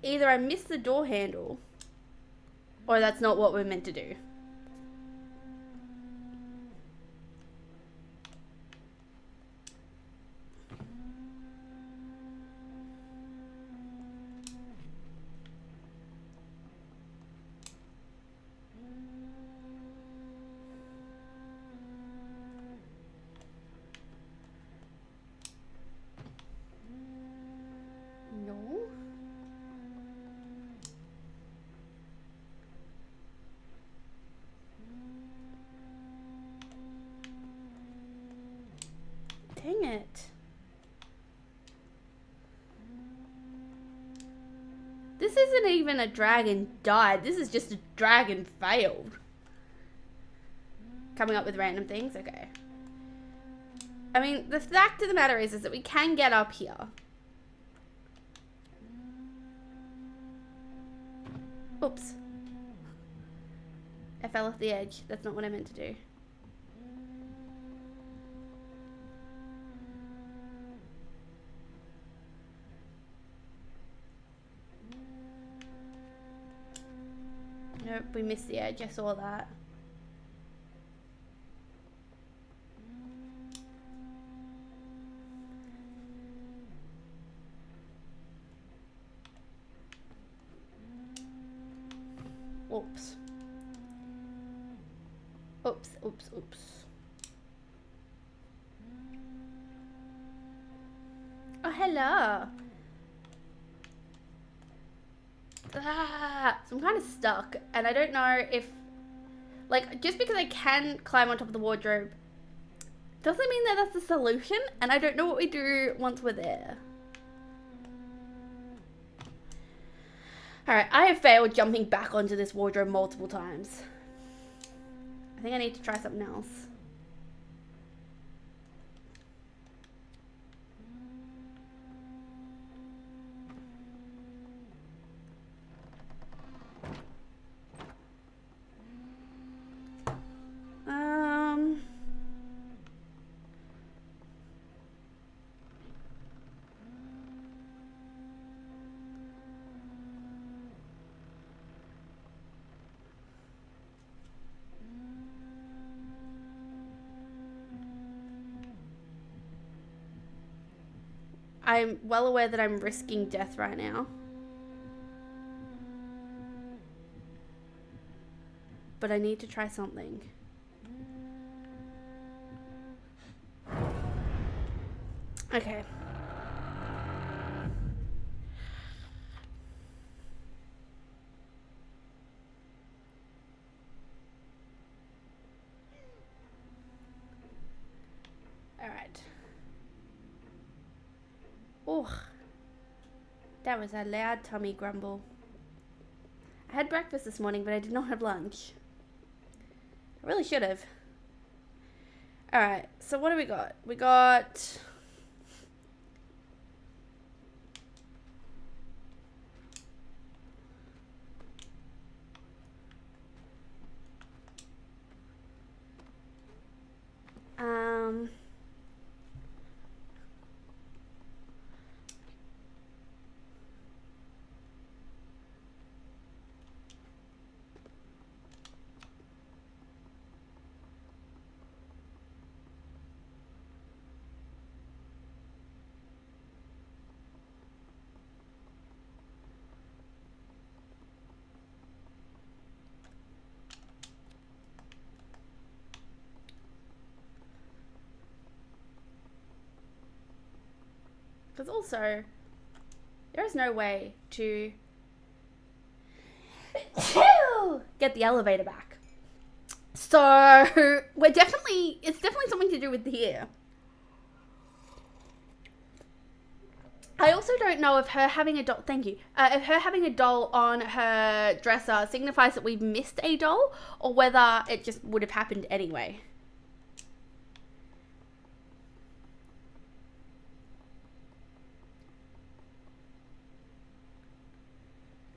Either I missed the door handle, or that's not what we're meant to do. No? Dang it. This isn't even a dragon died. This is just a dragon failed. Coming up with random things? Okay. I mean, the fact of the matter is that we can get up here. Oops. I fell off the edge. That's not what I meant to do. Nope, we missed the edge. I saw that. Oops. Oops, oops, oops. Oh, hello. Ah, so I'm kind of stuck, and I don't know if, like, just because I can climb on top of the wardrobe doesn't mean that that's the solution, and I don't know what we do once we're there. Alright, I have failed jumping back onto this wardrobe multiple times. I think I need to try something else. I'm well aware that I'm risking death right now. But I need to try something. Okay. Alright. Oh, that was a loud tummy grumble. I had breakfast this morning, but I did not have lunch. I really should have. Alright, so what do we got? We got... Because also, there is no way to get the elevator back. So, it's definitely something to do with here. I also don't know if her having a doll, thank you, if her having a doll on her dresser signifies that we've missed a doll, or whether it just would have happened anyway.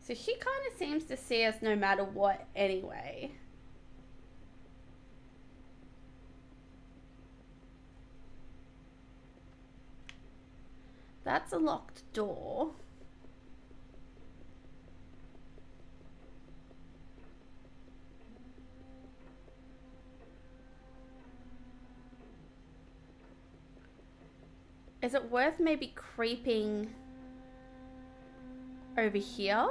So she kind of seems to see us no matter what anyway. That's a locked door. Is it worth maybe creeping over here?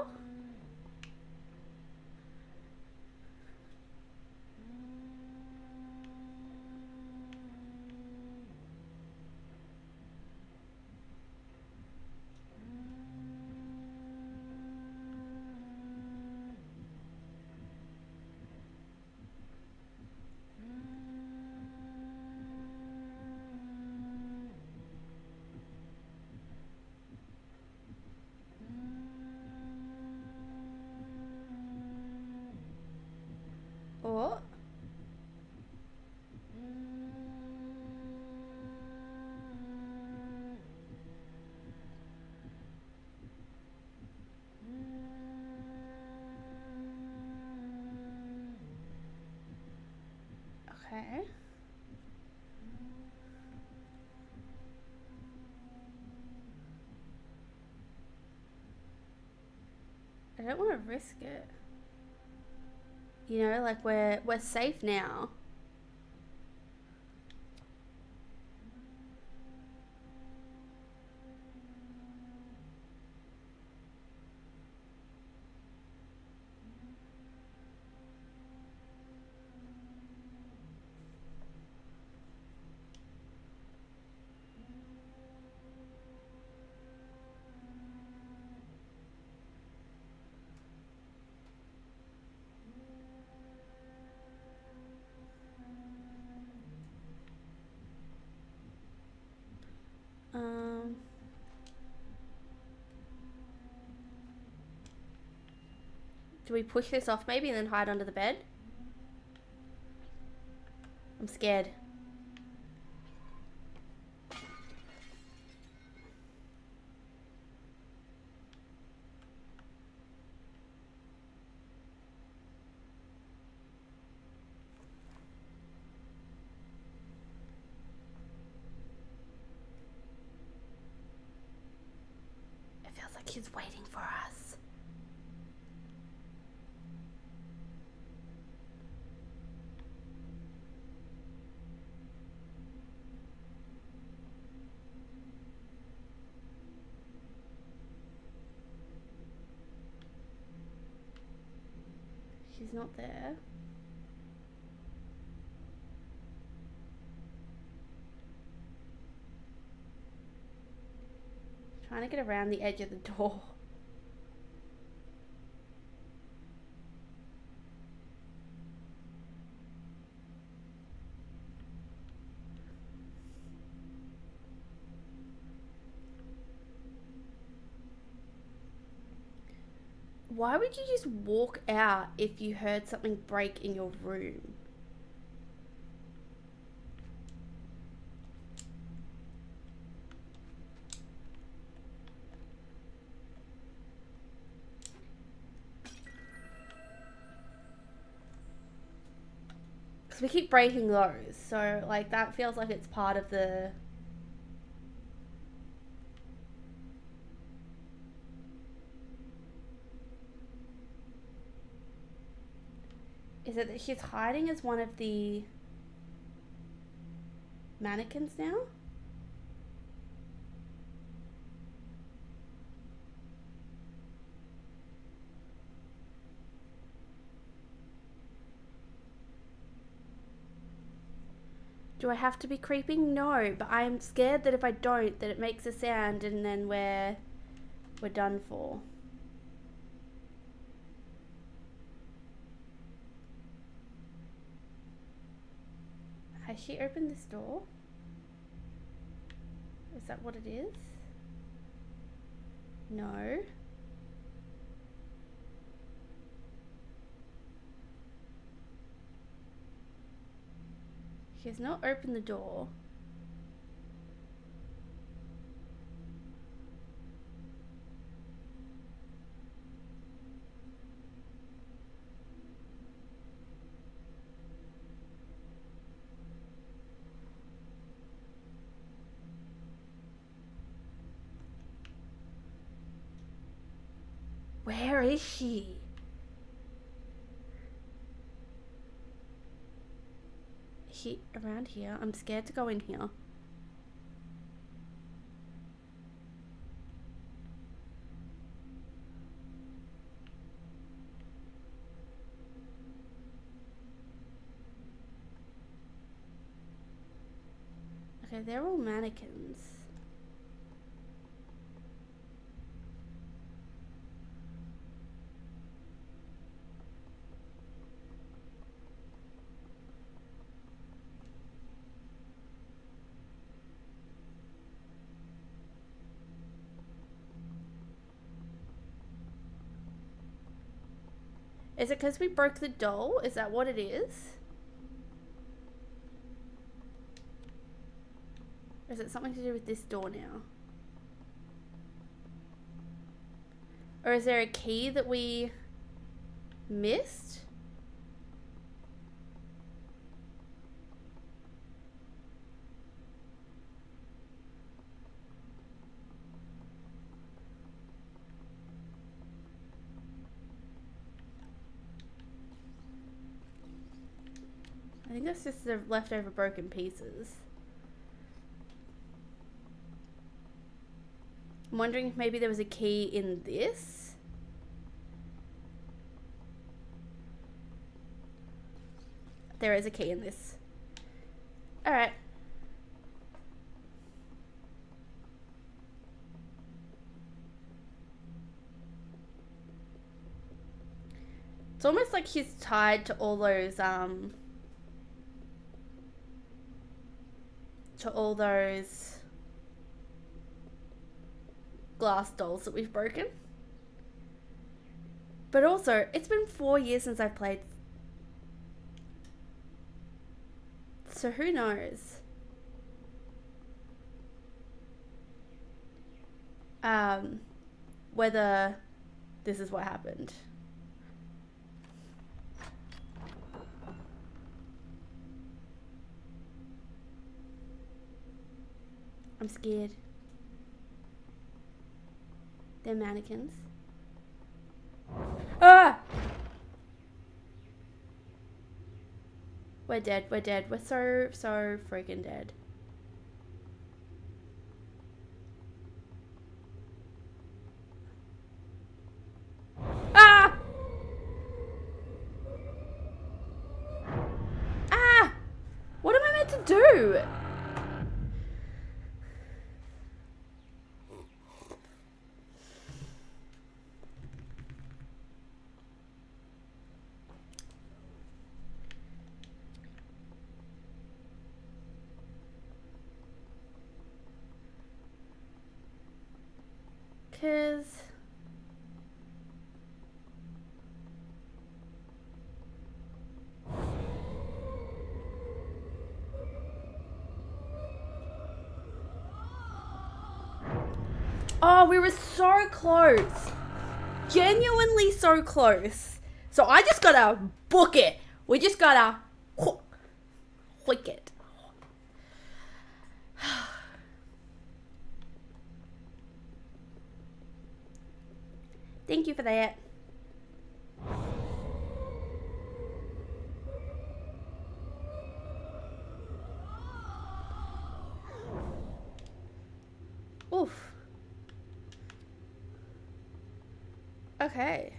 Oh. Okay. I don't want to risk it. You know, like we're safe now. Do we push this off maybe and then hide under the bed? I'm scared. It feels like he's waiting for us. She's not there. Trying to get around the edge of the door. Why would you just walk out if you heard something break in your room? Because we keep breaking those, so like that feels like it's part of the... Is it that she's hiding as one of the mannequins now? Do I have to be creeping? No, but I'm scared that if I don't, that it makes a sound and then we're done for. Has she opened this door? Is that what it is? No. She has not opened the door. Where is she? Is she around here? I'm scared to go in here. Okay, they're all mannequins. Is it because we broke the doll? Is that what it is? Or is it something to do with this door now? Or is there a key that we missed? I think that's just the leftover broken pieces. I'm wondering if maybe there was a key in this. There is a key in this. Alright. It's almost like he's tied to all those, glass dolls that we've broken. But also, it's been 4 years since I've played. So who knows? Whether this is what happened. I'm scared. They're mannequins. Ah! We're dead, we're dead. We're so freaking dead. Ah! Ah! What am I meant to do? Cause oh, we were so close. Genuinely so close. So I just gotta book it. We just gotta hook it. Thank you for that. Oof. Okay.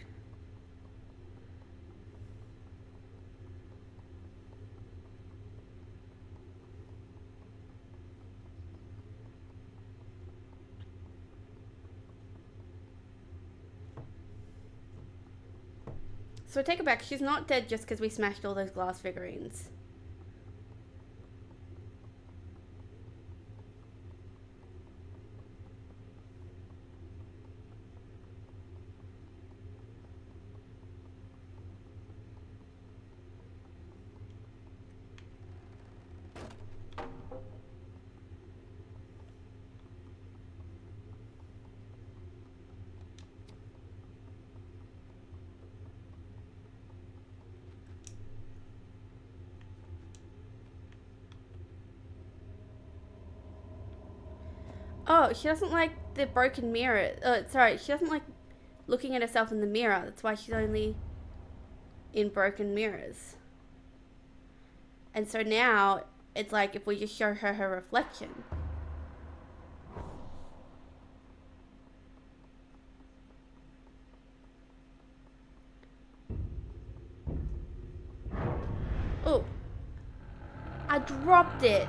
So I take it back. She's not dead just because we smashed all those glass figurines. Oh, she doesn't like the broken mirror. Sorry, she doesn't like looking at herself in the mirror. That's why she's only in broken mirrors. And so now, it's like if we just show her her reflection. Oh. I dropped it.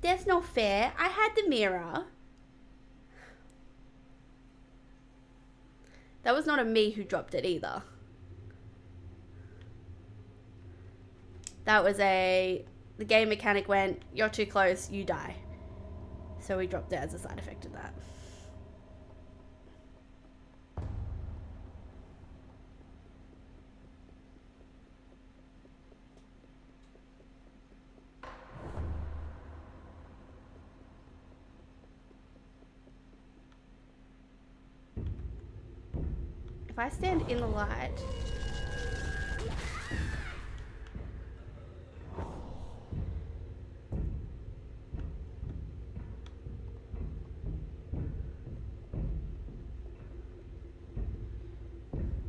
That's not fair. I had the mirror. That was not a me who dropped it either. That was the game mechanic went, you're too close, you die. So we dropped it as a side effect of that. If I stand in the light...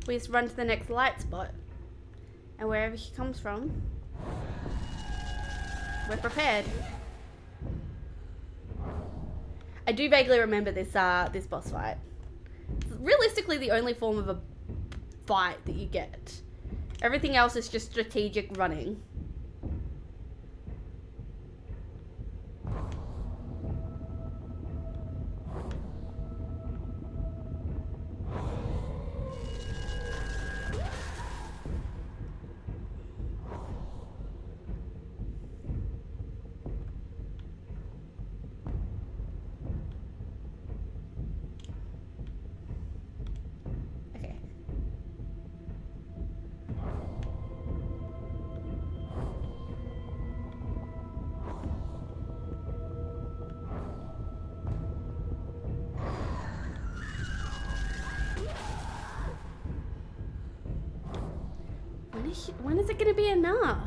we just run to the next light spot. And wherever she comes from, we're prepared. I do vaguely remember this this boss fight. It's realistically the only form of a fight that you get. Everything else is just strategic running. when is it gonna be enough?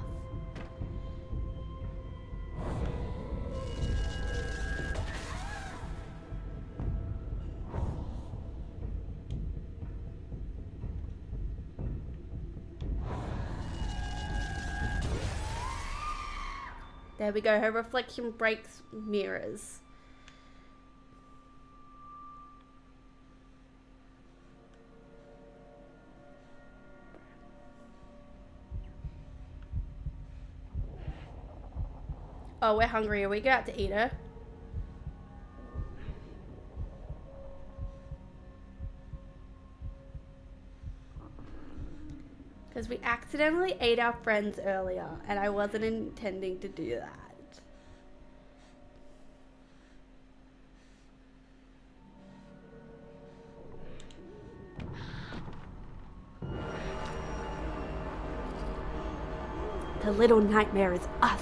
There we go. Her reflection breaks mirrors. Oh, we're hungry. Are we going out to eat her? Because we accidentally ate our friends earlier, and I wasn't intending to do that. The little nightmare is us.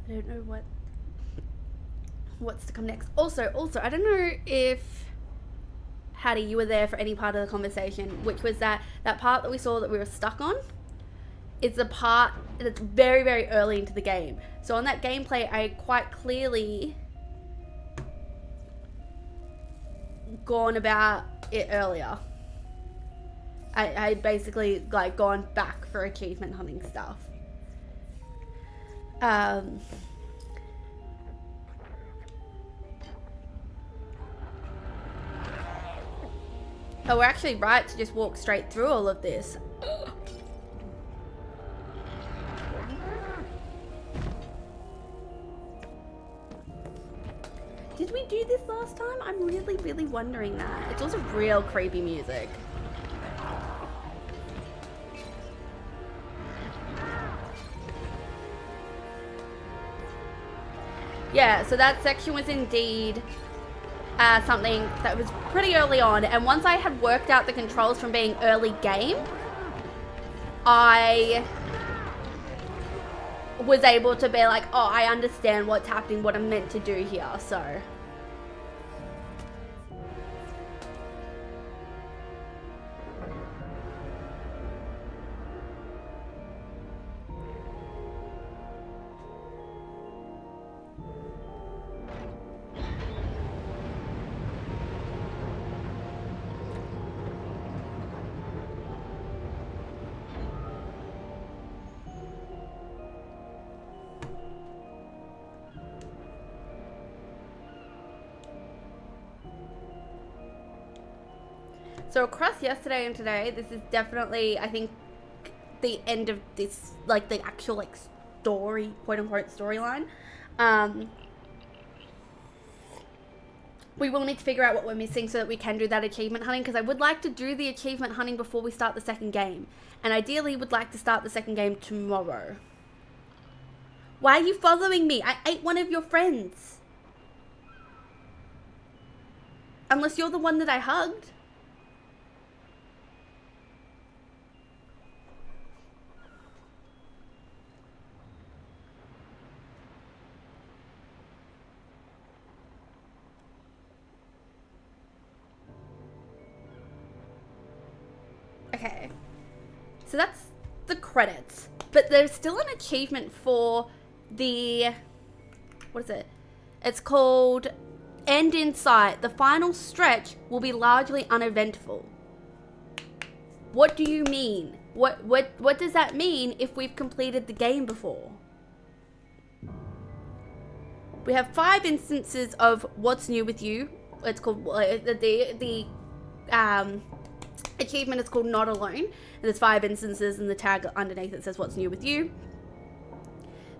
I don't know what's to come next. Also, I don't know if Hattie, you were there for any part of the conversation, which was that part that we saw that we were stuck on. It's the part that's very, very early into the game. So on that gameplay, I quite clearly gone about it earlier. I basically like gone back for achievement hunting stuff. Oh, we're actually right to just walk straight through all of this. Did we do this last time? I'm really, really wondering that. It's also real creepy music. Yeah, so that section was indeed something that was pretty early on, and once I had worked out the controls from being early game, I was able to be like, oh, I understand what's happening, what I'm meant to do here, so. So across yesterday and today, this is definitely, I think, the end of this, like, the actual, like, story, quote-unquote, storyline. We will need to figure out what we're missing so that we can do that achievement hunting, because I would like to do the achievement hunting before we start the second game. And ideally, would like to start the second game tomorrow. Why are you following me? I ate one of your friends. Unless you're the one that I hugged. Okay, so that's the credits, but there's still an achievement for the, what is it? It's called End in Sight. The final stretch will be largely uneventful. What do you mean? What does that mean if we've completed the game before? We have 5 instances of what's new with you. It's called the achievement is called Not Alone, and there's 5 instances, and the tag underneath it says what's new with you.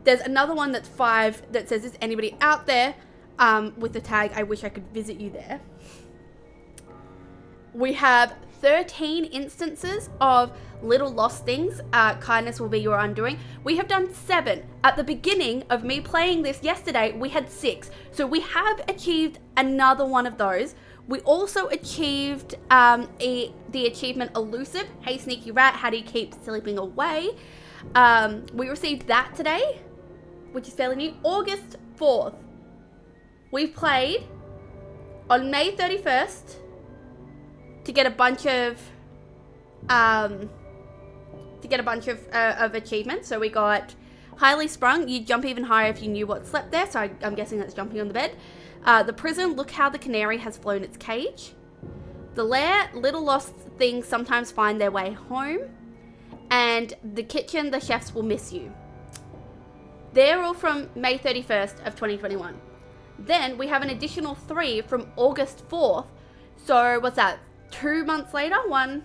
There's another one that's 5 that says, is anybody out there with the tag, I wish I could visit you there. We have 13 instances of little lost things. Kindness will be your undoing. We have done 7. At the beginning of me playing this yesterday, we had 6. So we have achieved another one of those. We also achieved the achievement Elusive. Hey sneaky rat, how do you keep sleeping away? We received that today, which is fairly new. August 4th. We played on May 31st to get a bunch of achievements. So we got Highly Sprung, you jump even higher if you knew what slept there. So I'm guessing that's jumping on the bed. The Prison, look how the canary has flown its cage. The Lair, little lost things sometimes find their way home. And the Kitchen, the chefs will miss you. They're all from May 31st of 2021. Then we have an additional 3 from August 4th. So what's that? 2 months later? One.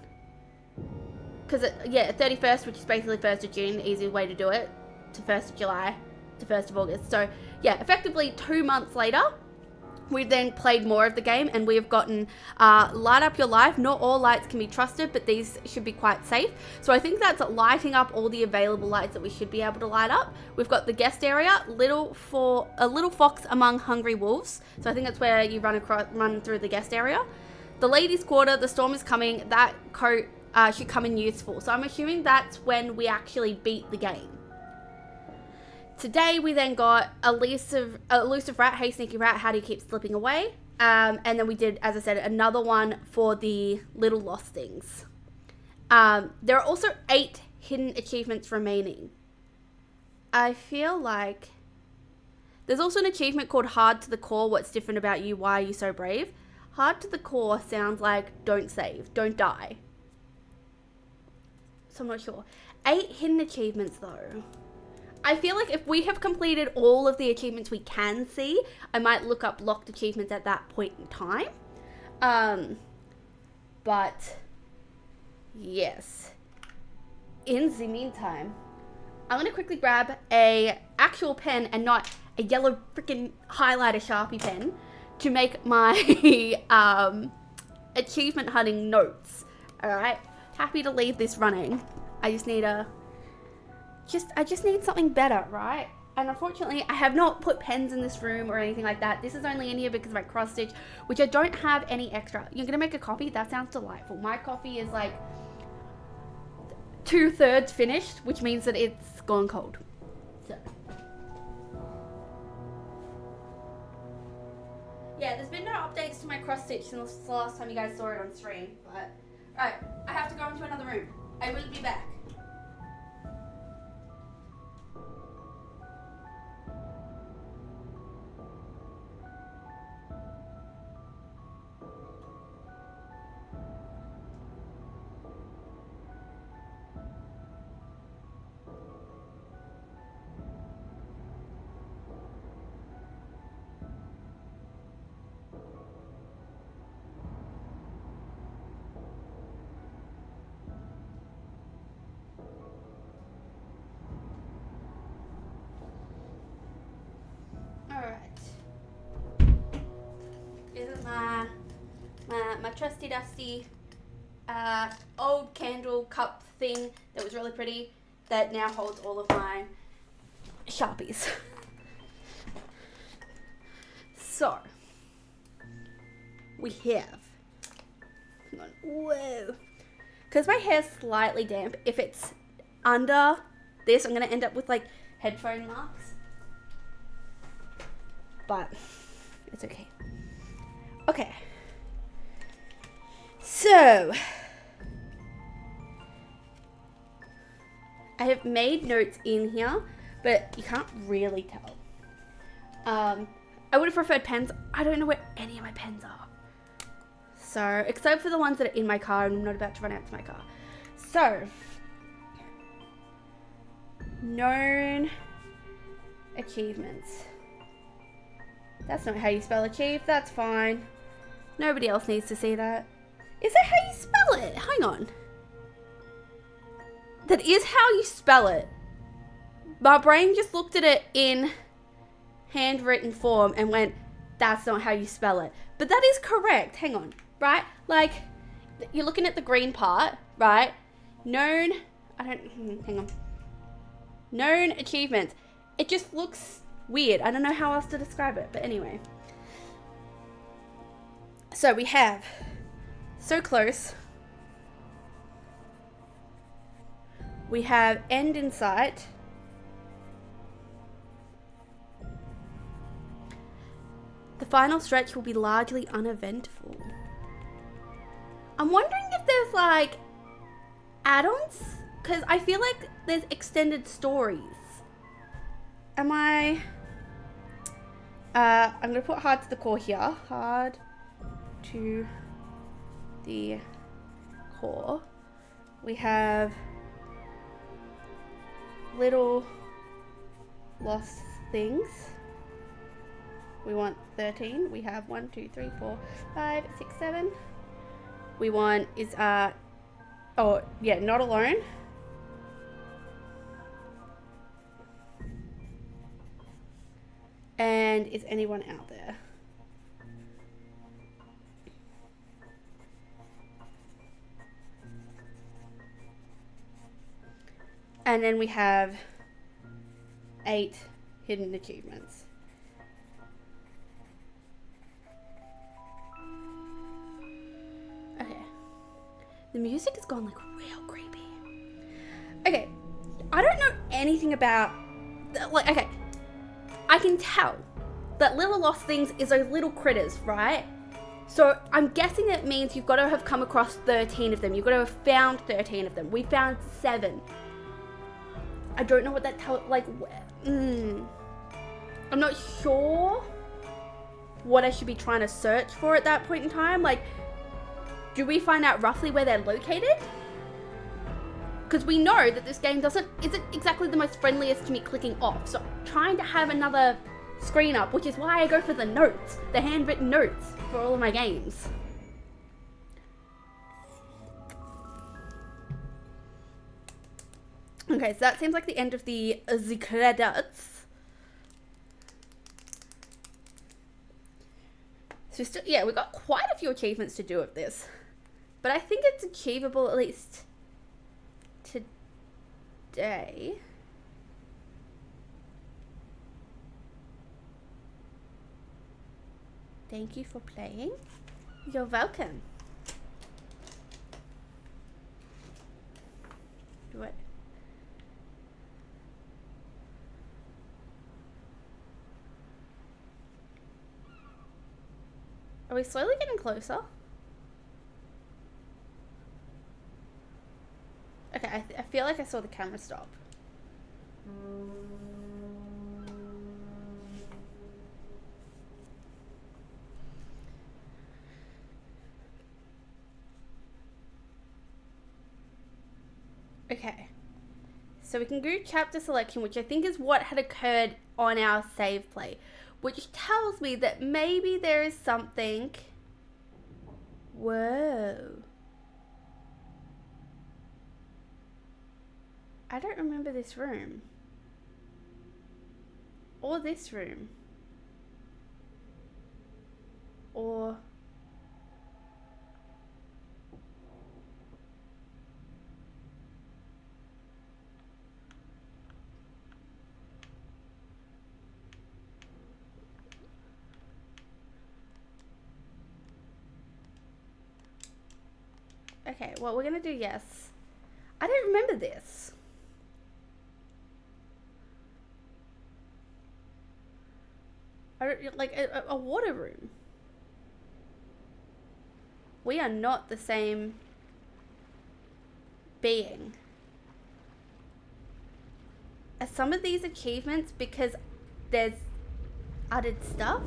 Because, 31st, which is basically 1st of June, the easiest way to do it, to 1st of July, to 1st of August. So, yeah, effectively 2 months later, we then played more of the game, and we have gotten Light Up Your Life. Not all lights can be trusted, but these should be quite safe. So I think that's lighting up all the available lights that we should be able to light up. We've got the guest area, a little fox among hungry wolves. So I think that's where you run through the guest area. The ladies' quarter, the storm is coming. That coat should come in useful. So I'm assuming that's when we actually beat the game. Today we then got Elusive Rat, hey sneaky rat, how do you keep slipping away? And then we did, as I said, another one for the little lost things. There are also 8 hidden achievements remaining. I feel like there's also an achievement called Hard to the Core, what's different about you, why are you so brave? Hard to the core sounds like don't save, don't die. So I'm not sure. 8 hidden achievements though. I feel like if we have completed all of the achievements we can see, I might look up locked achievements at that point in time. But yes. In the meantime, I'm gonna quickly grab a actual pen and not a yellow freaking highlighter Sharpie pen to make my achievement hunting notes. Alright, happy to leave this running. I just need I just need something better, right? And unfortunately, I have not put pens in this room or anything like that. This is only in here because of my cross stitch, which I don't have any extra. You're gonna make a coffee? That sounds delightful. My coffee is like 2/3 finished, which means that it's gone cold. So. Yeah, there's been no updates to my cross stitch since the last time you guys saw it on stream, but alright, I have to go into another room. I will be back. My trusty dusty old candle cup thing that was really pretty that now holds all of my Sharpies. So we have, hang on, whoa, because my hair's slightly damp, if it's under this I'm gonna end up with like headphone marks, but it's okay. Okay, so I have made notes in here, but you can't really tell. I would have preferred pens. I don't know where any of my pens are. So, except for the ones that are in my car, and I'm not about to run out to my car. So, known achievements. That's not how you spell achieve, that's fine. Nobody else needs to see that. Is that how you spell it? Hang on. That is how you spell it. My brain just looked at it in handwritten form and went, that's not how you spell it. But that is correct. Hang on, right? Like, you're looking at the green part, right? Hang on. Known achievements. It just looks weird. I don't know how else to describe it, but anyway. So we have So Close. We have End in Sight. The final stretch will be largely uneventful. I'm wondering if there's like add-ons, because I feel like there's extended stories. I'm gonna put hard to the core here. Hard to the core. We have Little Lost Things. We want 13. We have 1, 2, 3, 4, 5, 6, 7. We want Not Alone. And Is Anyone Out There? And then we have 8 hidden achievements. Okay. The music has gone like real creepy. Okay. I don't know anything about okay. I can tell that Little Lost Things is those little critters, right? So I'm guessing it means you've got to have come across 13 of them. You've got to have found 13 of them. We found 7. I don't know what that tells, I'm not sure what I should be trying to search for at that point in time. Like, do we find out roughly where they're located? Because we know that this game isn't exactly the most friendliest to me clicking off. So I'm trying to have another screen up, which is why I go for the notes, the handwritten notes for all of my games. Okay, so that seems like the end of the credits. So we've got quite a few achievements to do with this. But I think it's achievable at least today. Thank you for playing. You're welcome. What? Are we slowly getting closer? Okay, I feel like I saw the camera stop. Okay. So we can do chapter selection, which I think is what had occurred on our save play, which tells me that maybe there is something. Whoa. I don't remember this room. Or this room. Or... Okay, well, we're gonna do yes. I don't remember this. Like a water room. We are not the same being. Are some of these achievements because there's added stuff?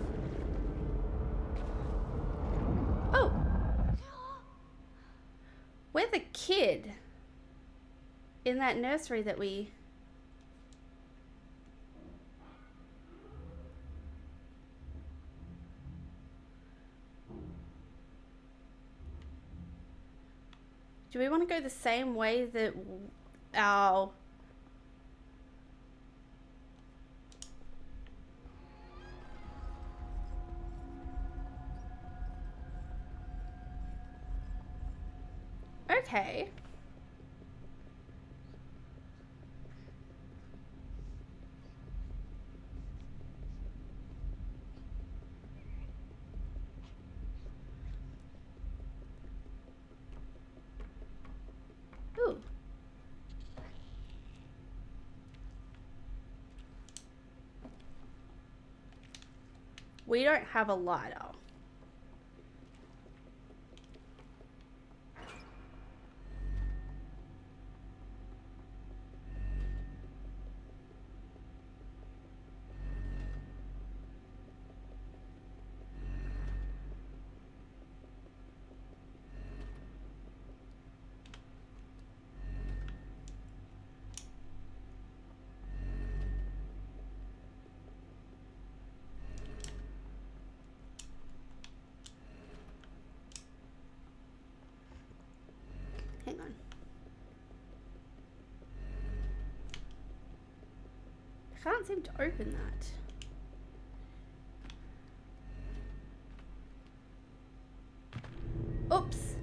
Oh. We're the kid in that nursery that we... Do we want to go the same way that our Okay. Ooh. We don't have a lighter. Hang on. I can't seem to open that. Oops.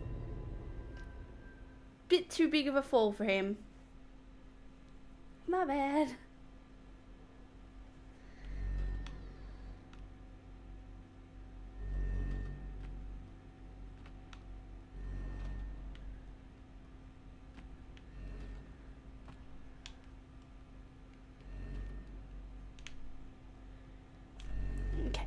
Bit too big of a fall for him. My bad. Okay.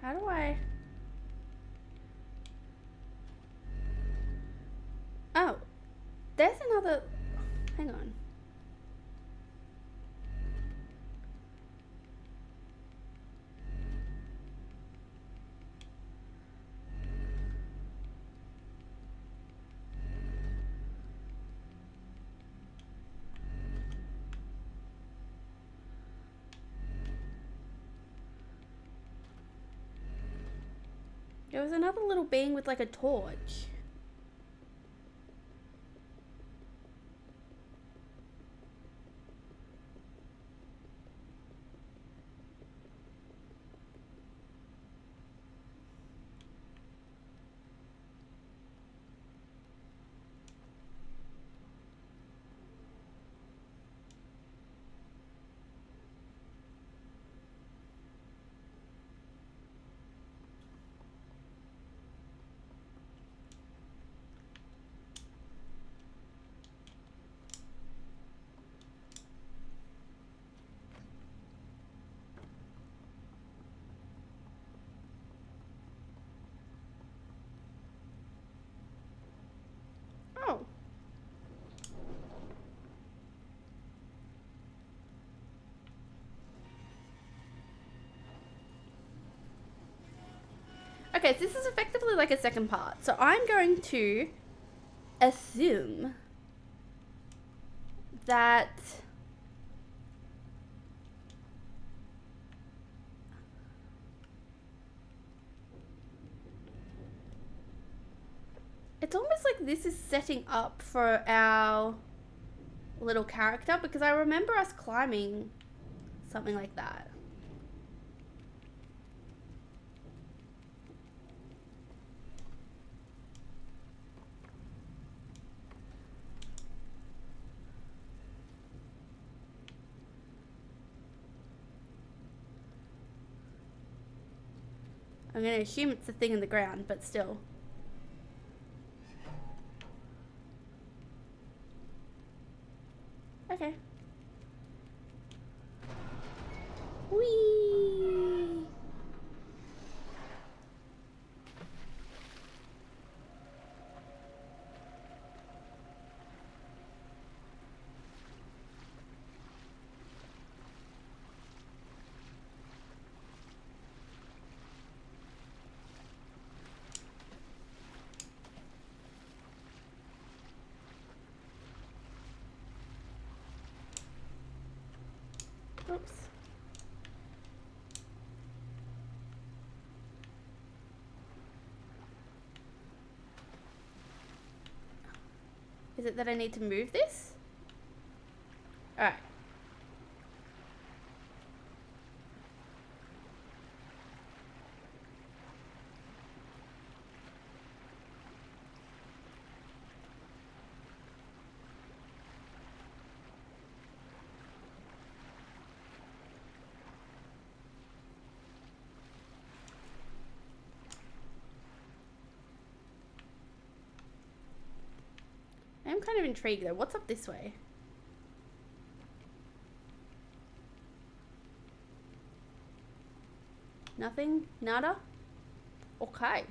How do I... Oh. There's another... Hang on. There was another little being with like a torch. Oh. Okay, so this is effectively like a second part. So I'm going to assume that it's almost like this is setting up for our little character, because I remember us climbing something like that. I'm going to assume it's a thing in the ground, but still. Okay. Whee! Oops. Is it that I need to move this? Alright. I'm kind of intrigued though. What's up this way? Nothing? Nada? Okay.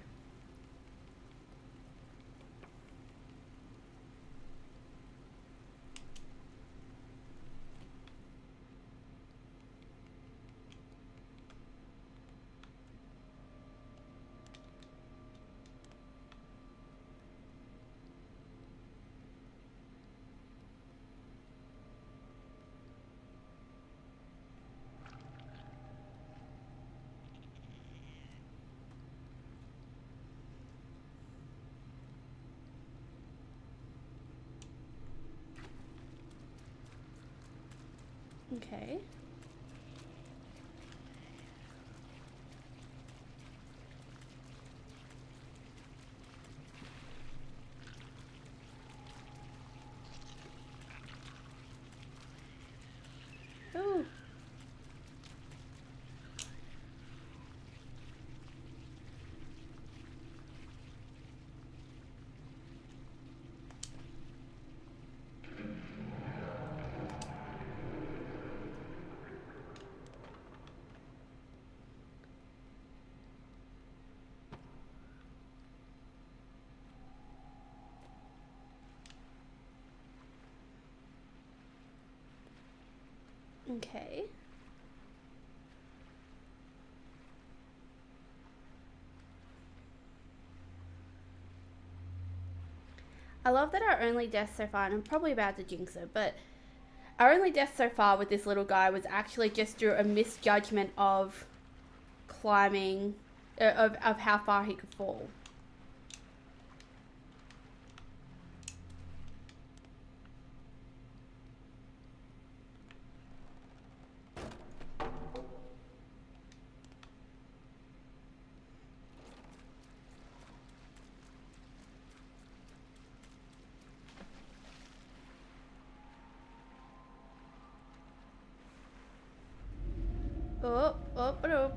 Okay. Ooh. Okay. I love that our only death so far, and I'm probably about to jinx it, but our only death so far with this little guy was actually just through a misjudgment of climbing, of how far he could fall.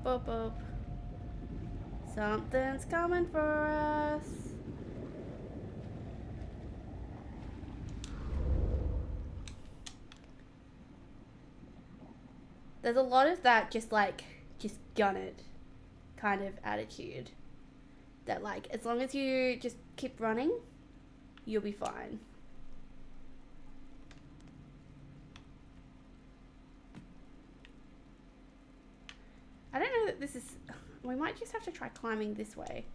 Up. Something's coming for us. There's a lot of that just gun it kind of attitude. That like, as long as you just keep running, you'll be fine. I don't know that this is... We might just have to try climbing this way.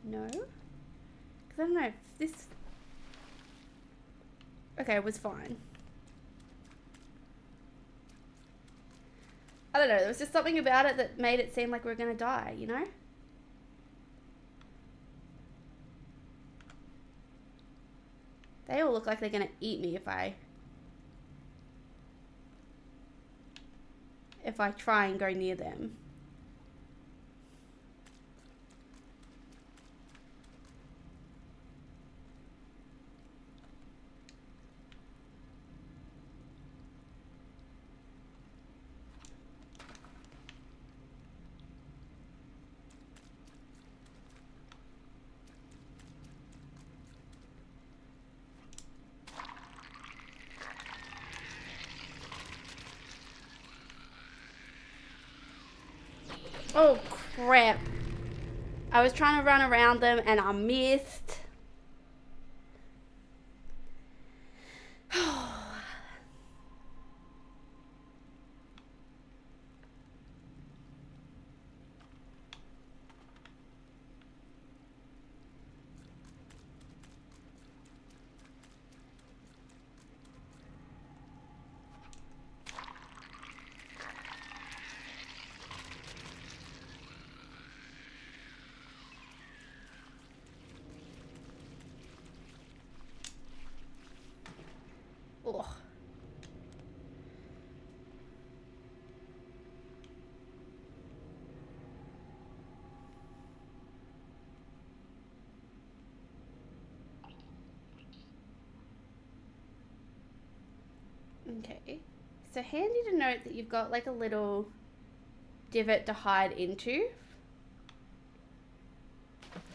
No? Because I don't know if this... Okay, it was fine. I don't know, there was just something about it that made it seem like we were gonna die, you know? They all look like they're gonna eat me if I try and go near them. Oh crap. I was trying to run around them and I missed. Okay. So handy to note that you've got like a little divot to hide into.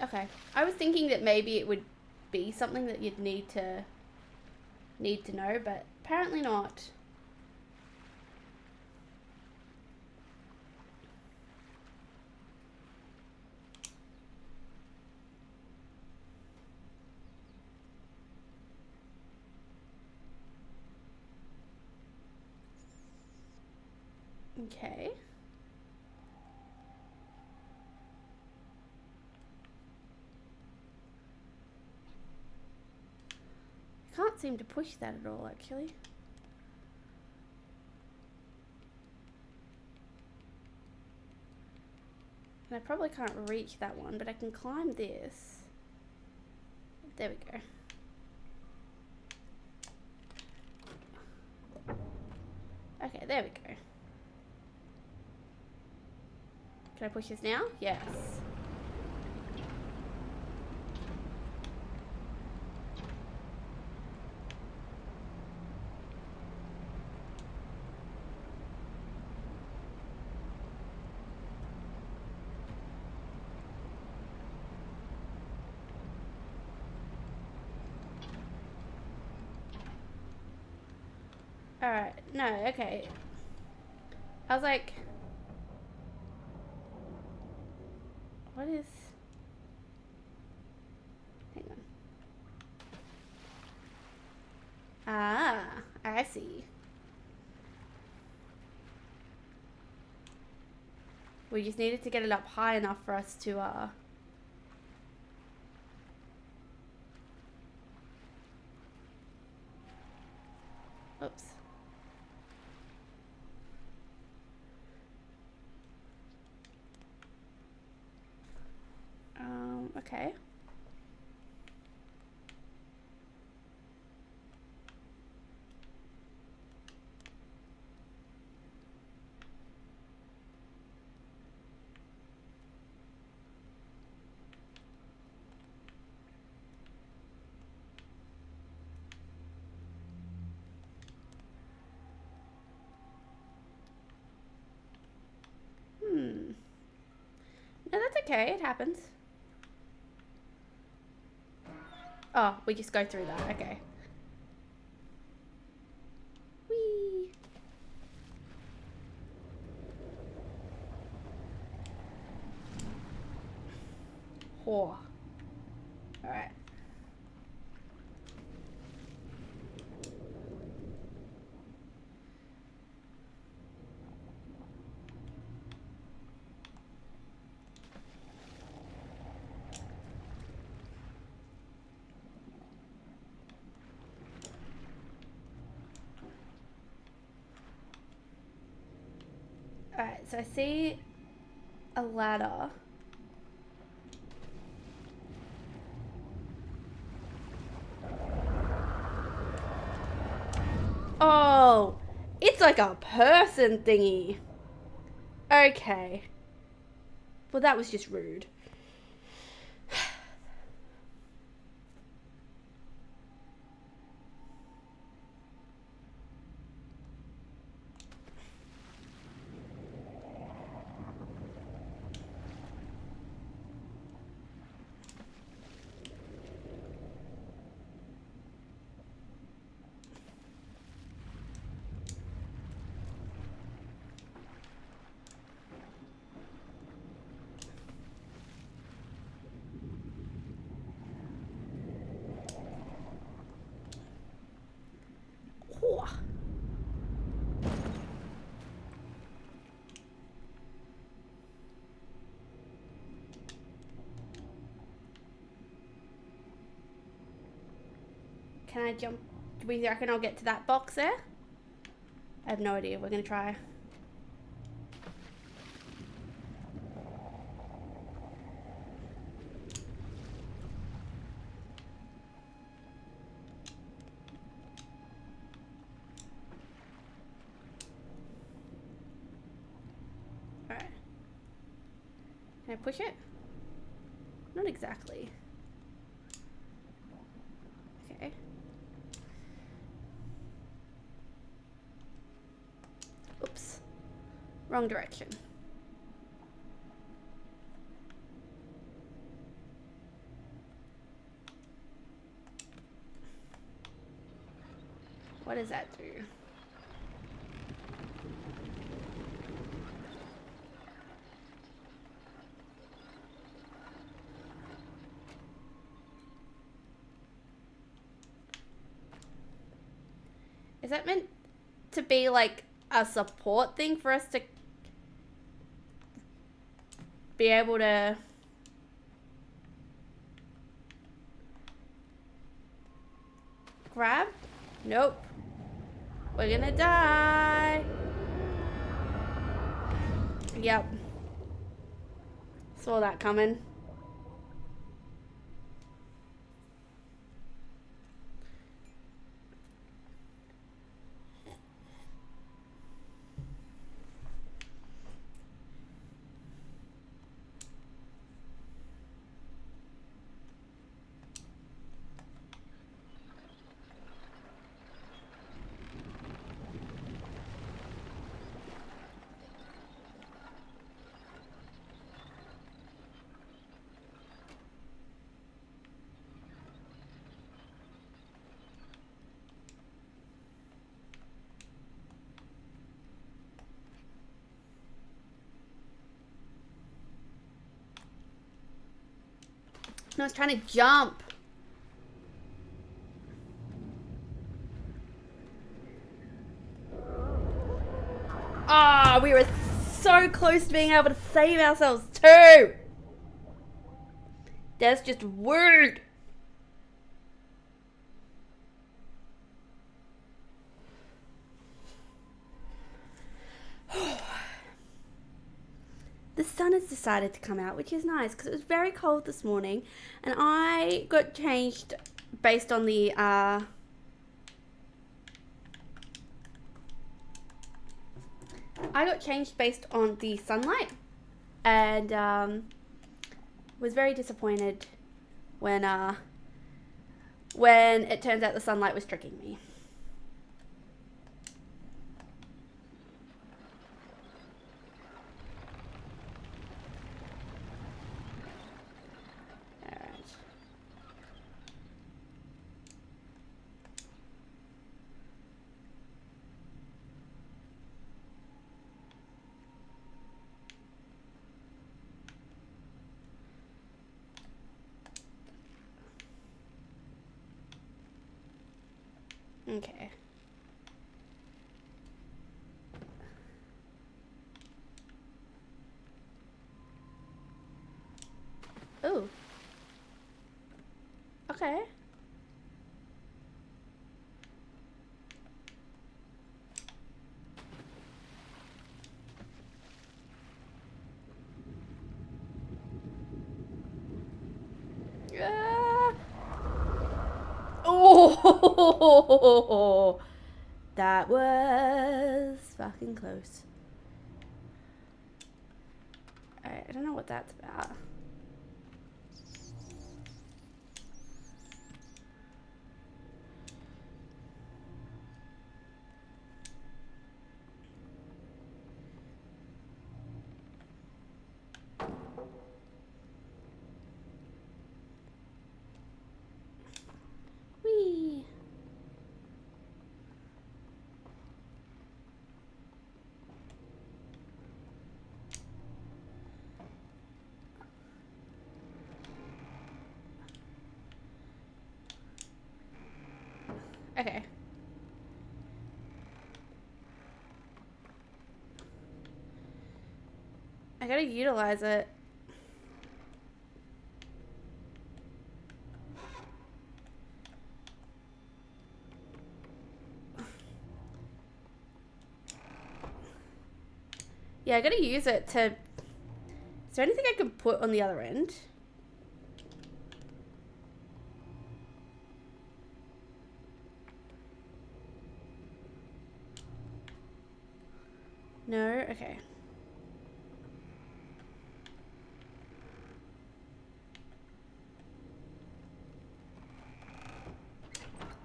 Okay. I was thinking that maybe it would be something that you'd need to know, but apparently not. Okay. I can't seem to push that at all, actually. And I probably can't reach that one, but I can climb this. There we go. Okay, there we go. Can I push this now? Yes. Alright, no, okay. I was like... What is... Hang on. Ah, I see. We just needed to get it up high enough for us to, Oops. Okay. No, that's okay. It happens. Oh, we just go through that. Okay. Whee! Whoa. Alright. Alright, so I see a ladder. Oh, it's like a person thingy. Okay. Well, that was just rude. Can I jump? Do we reckon I'll get to that box there? I have no idea. We're gonna try. Alright. Can I push it? Not exactly. Okay. Wrong direction. What does that do? Is that meant to be like a support thing for us to be able to grab? Nope. We're gonna die. Yep. Saw that coming. I was trying to jump. Ah, oh, we were so close to being able to save ourselves too. That's just rude. The sun has decided to come out, which is nice because it was very cold this morning, and I got changed based on the sunlight, and was very disappointed when it turns out the sunlight was tricking me. Okay. Ooh. Okay. Oh, that was fucking close. Alright, I don't know what that's about. Whee! Okay. I gotta utilize it. Yeah, I gotta use it to... Is there anything I can put on the other end? No? Okay.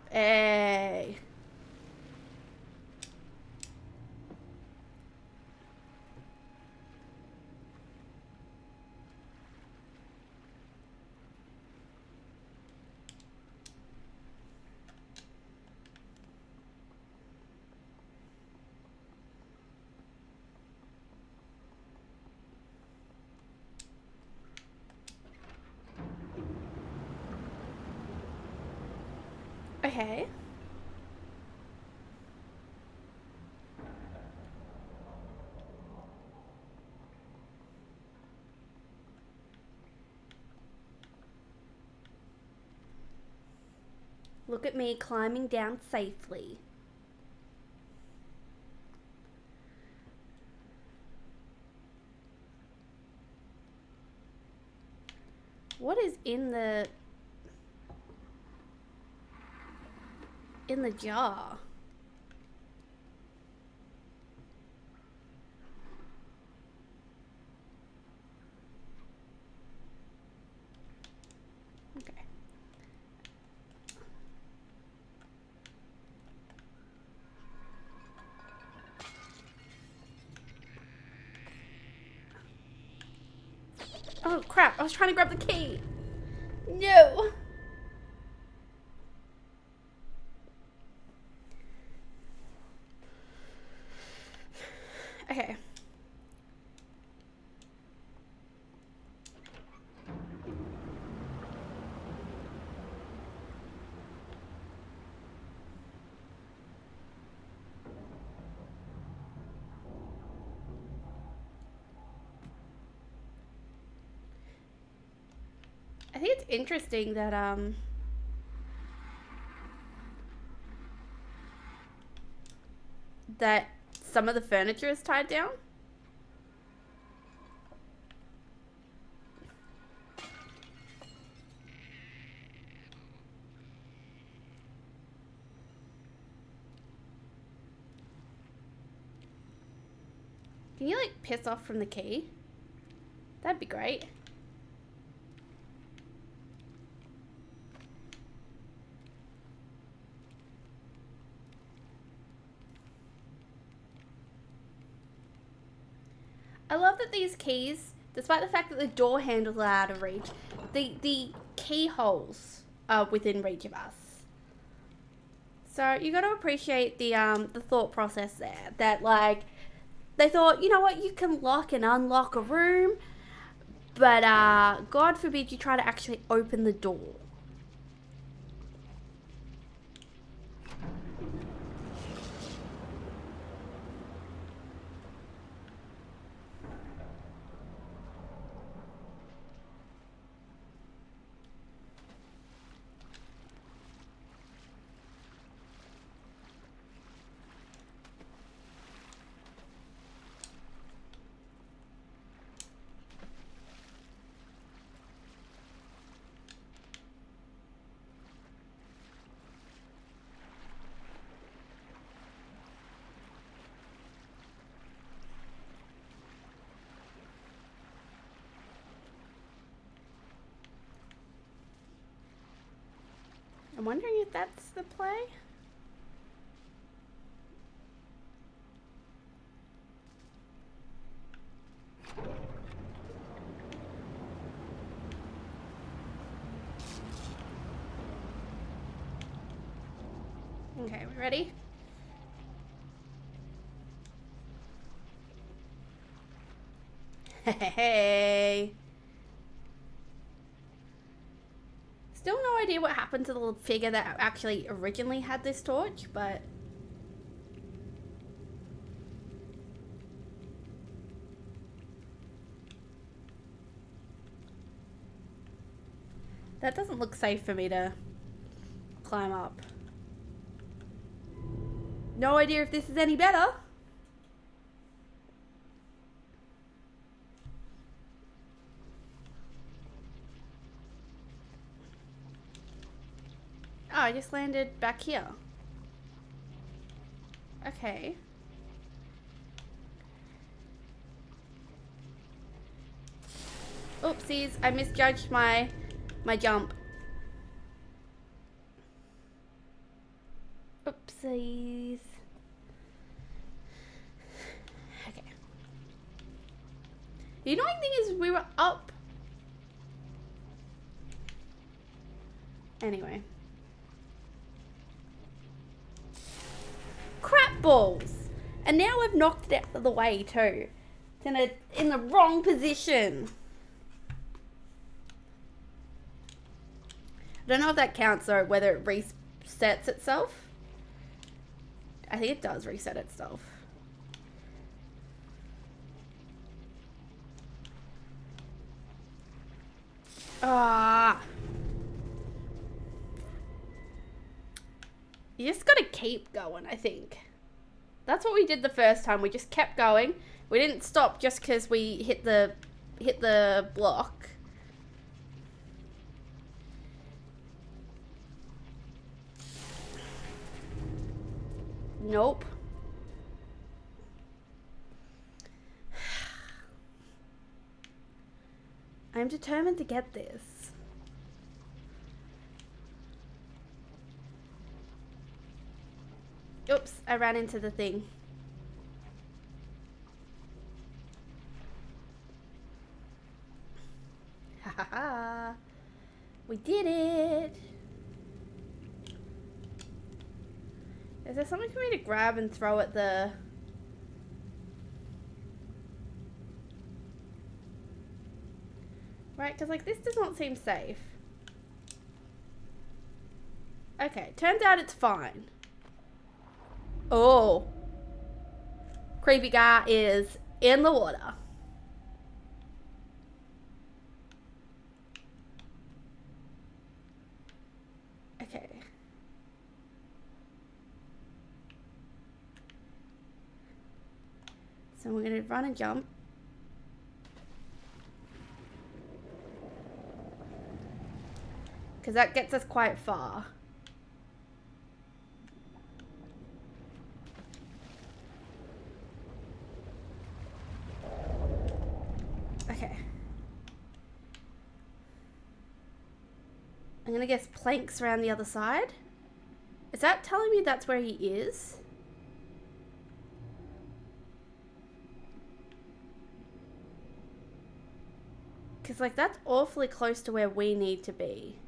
Hey. Okay. Look at me climbing down safely. What is in the jar? Okay. Oh crap, I was trying to grab the key. No. Okay. I think it's interesting that that some of the furniture is tied down. Can you like piss off from the key? That'd be great. I love that these keys, despite the fact that the door handles are out of reach, the keyholes are within reach of us. So you got to appreciate the thought process there. That like they thought, you know what, you can lock and unlock a room, but God forbid you try to actually open the door. I'm wondering if that's the play. Okay, we ready? Hey. Still no idea what happened to the little figure that actually originally had this torch, but that doesn't look safe for me to climb up. No idea if this is any better. Oh, I just landed back here. Okay. Oopsies, I misjudged my jump. Oopsies. Okay. The annoying thing is we were up. Anyway. Crap balls! And now I've knocked it out of the way too. It's in the wrong position. I don't know if that counts or whether it sets itself. I think it does reset itself. Ah. You just gotta keep going, I think. That's what we did the first time. We just kept going. We didn't stop just because we hit the block. Nope. I'm determined to get this. Oops, I ran into the thing. Ha ha ha. We did it. Is there something for me to grab and throw at the... Right, because like this does not seem safe. Okay, turns out it's fine. Oh. Creepy guy is in the water. Okay. So we're gonna run and jump. Because that gets us quite far. Okay. I'm gonna guess planks around the other side. Is that telling me that's where he is? Because like that's awfully close to where we need to be.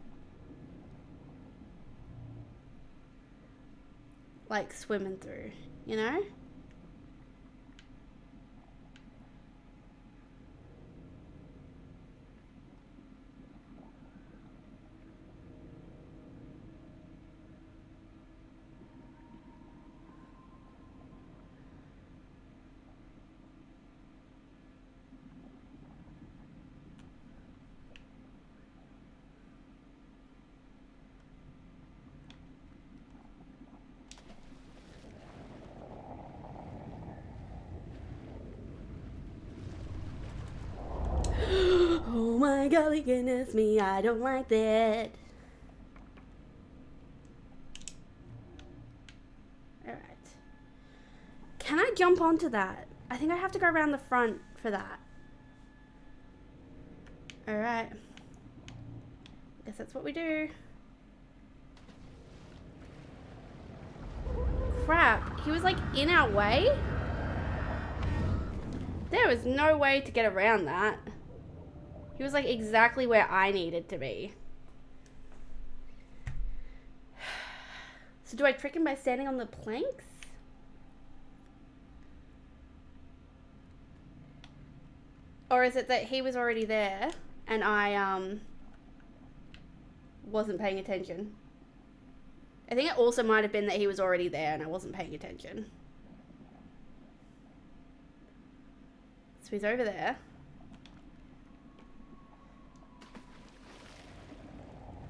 Like swimming through, you know? Oh my golly goodness me, I don't like that. Alright. Can I jump onto that? I think I have to go around the front for that. Alright. Guess that's what we do. Crap, he was like in our way? There was no way to get around that. He was like exactly where I needed to be. So do I trick him by standing on the planks? Or is it that he was already there and I wasn't paying attention? I think it also might have been that he was already there and I wasn't paying attention. So he's over there.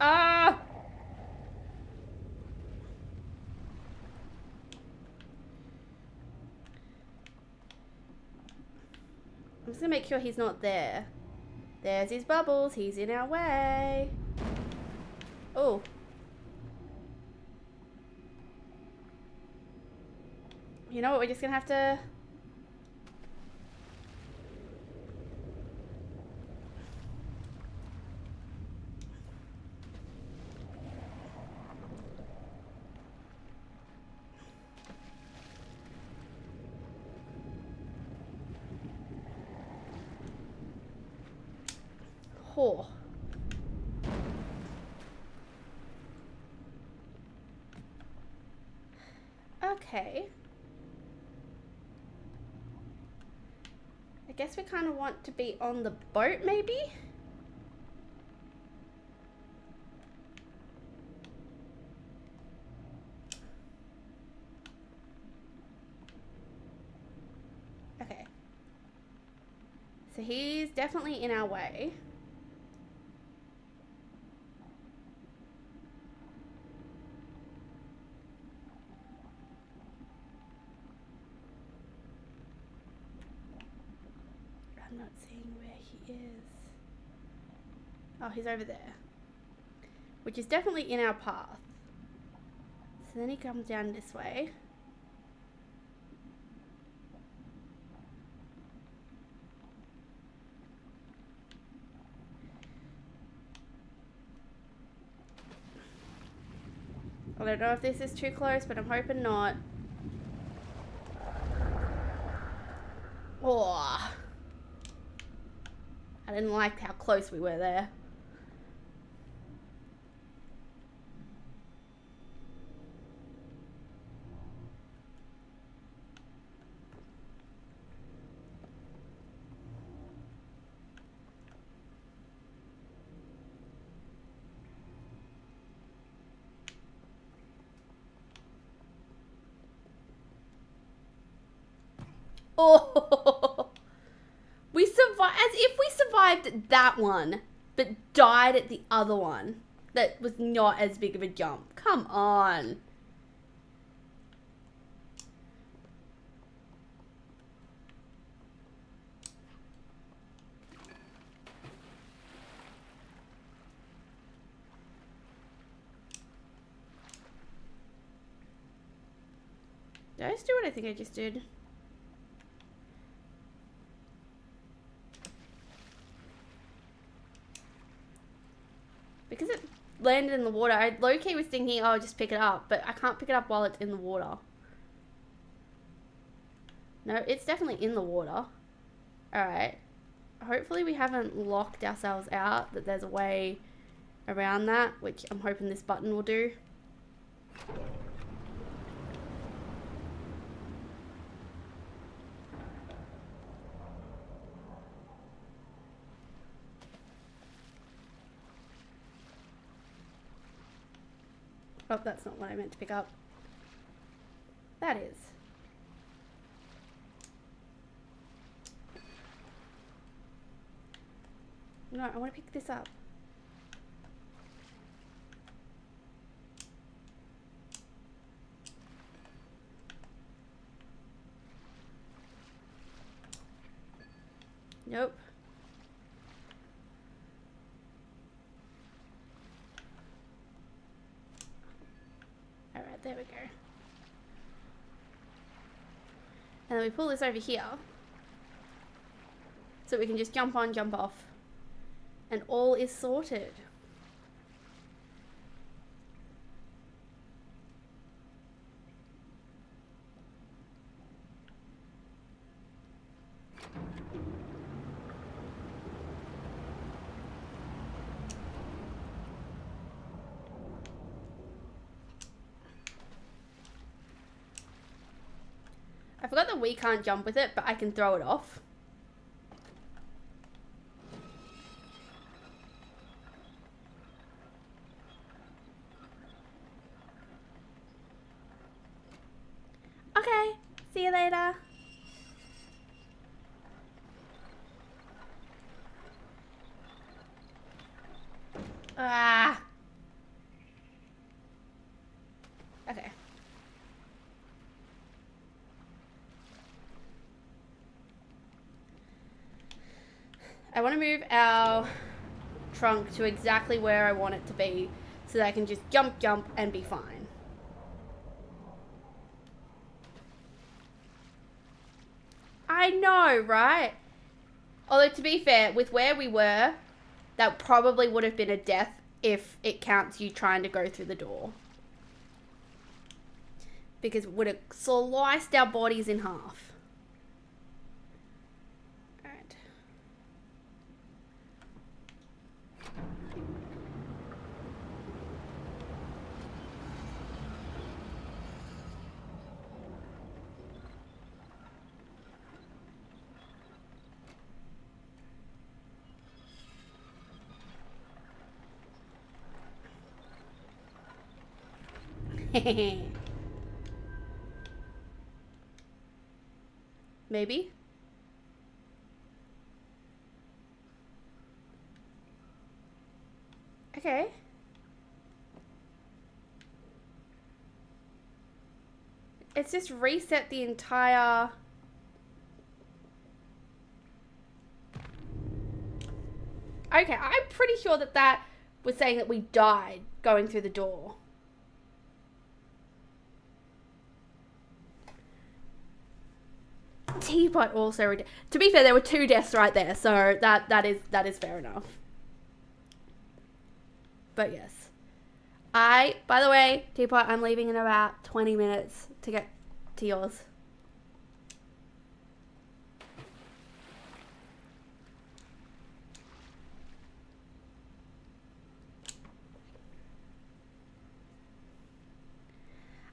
Ah! I'm just gonna make sure he's not there. There's his bubbles. He's in our way. Oh. You know what? We're just gonna have to... Oh. Okay. I guess we kind of want to be on the boat, maybe? So he's definitely in our way. I'm not seeing where he is. Oh, he's over there. Which is definitely in our path. So then he comes down this way. I don't know if this is too close, but I'm hoping not. Oh. I didn't like how close we were there. Oh, we survived, as if we survived that one, but died at the other one. That was not as big of a jump. Come on. Did I just do what I think I just did? Because it landed in the water, I low-key was thinking, oh, just pick it up. But I can't pick it up while it's in the water. No, it's definitely in the water. Alright. Hopefully we haven't locked ourselves out, that there's a way around that, which I'm hoping this button will do. Oh, that's not what I meant to pick up. That is. No, I want to pick this up. Nope. Alright, there we go. And then we pull this over here. So we can just jump on, jump off. And all is sorted. I forgot that we can't jump with it, but I can throw it off. Okay, see you later. Ah. Okay. I want to move our trunk to exactly where I want it to be so that I can just jump and be fine. I know, right? Although to be fair, with where we were, that probably would have been a death if it counts you trying to go through the door. Because it would have sliced our bodies in half. Alright. Maybe. Okay. It's just reset the entire... Okay, I'm pretty sure that that was saying that we died going through the door. Teapot also... To be fair, there were 2 deaths right there, so that is fair enough. But yes. By the way, Teapot, I'm leaving in about 20 minutes to get to yours.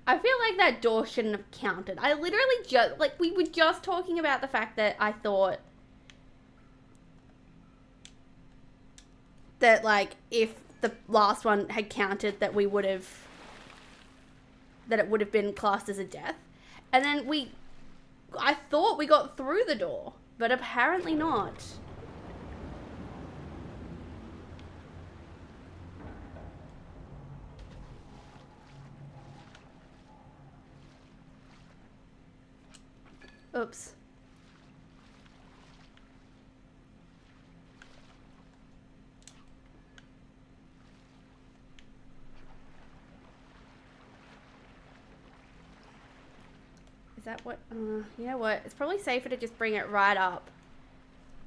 I feel like that door shouldn't have counted. I literally just, like, we were just talking about the fact that I thought that, like, if the last one had counted, that we would have, that it would have been classed as a death. And then I thought we got through the door, but apparently not. Oops. Is that what, you know what? It's probably safer to just bring it right up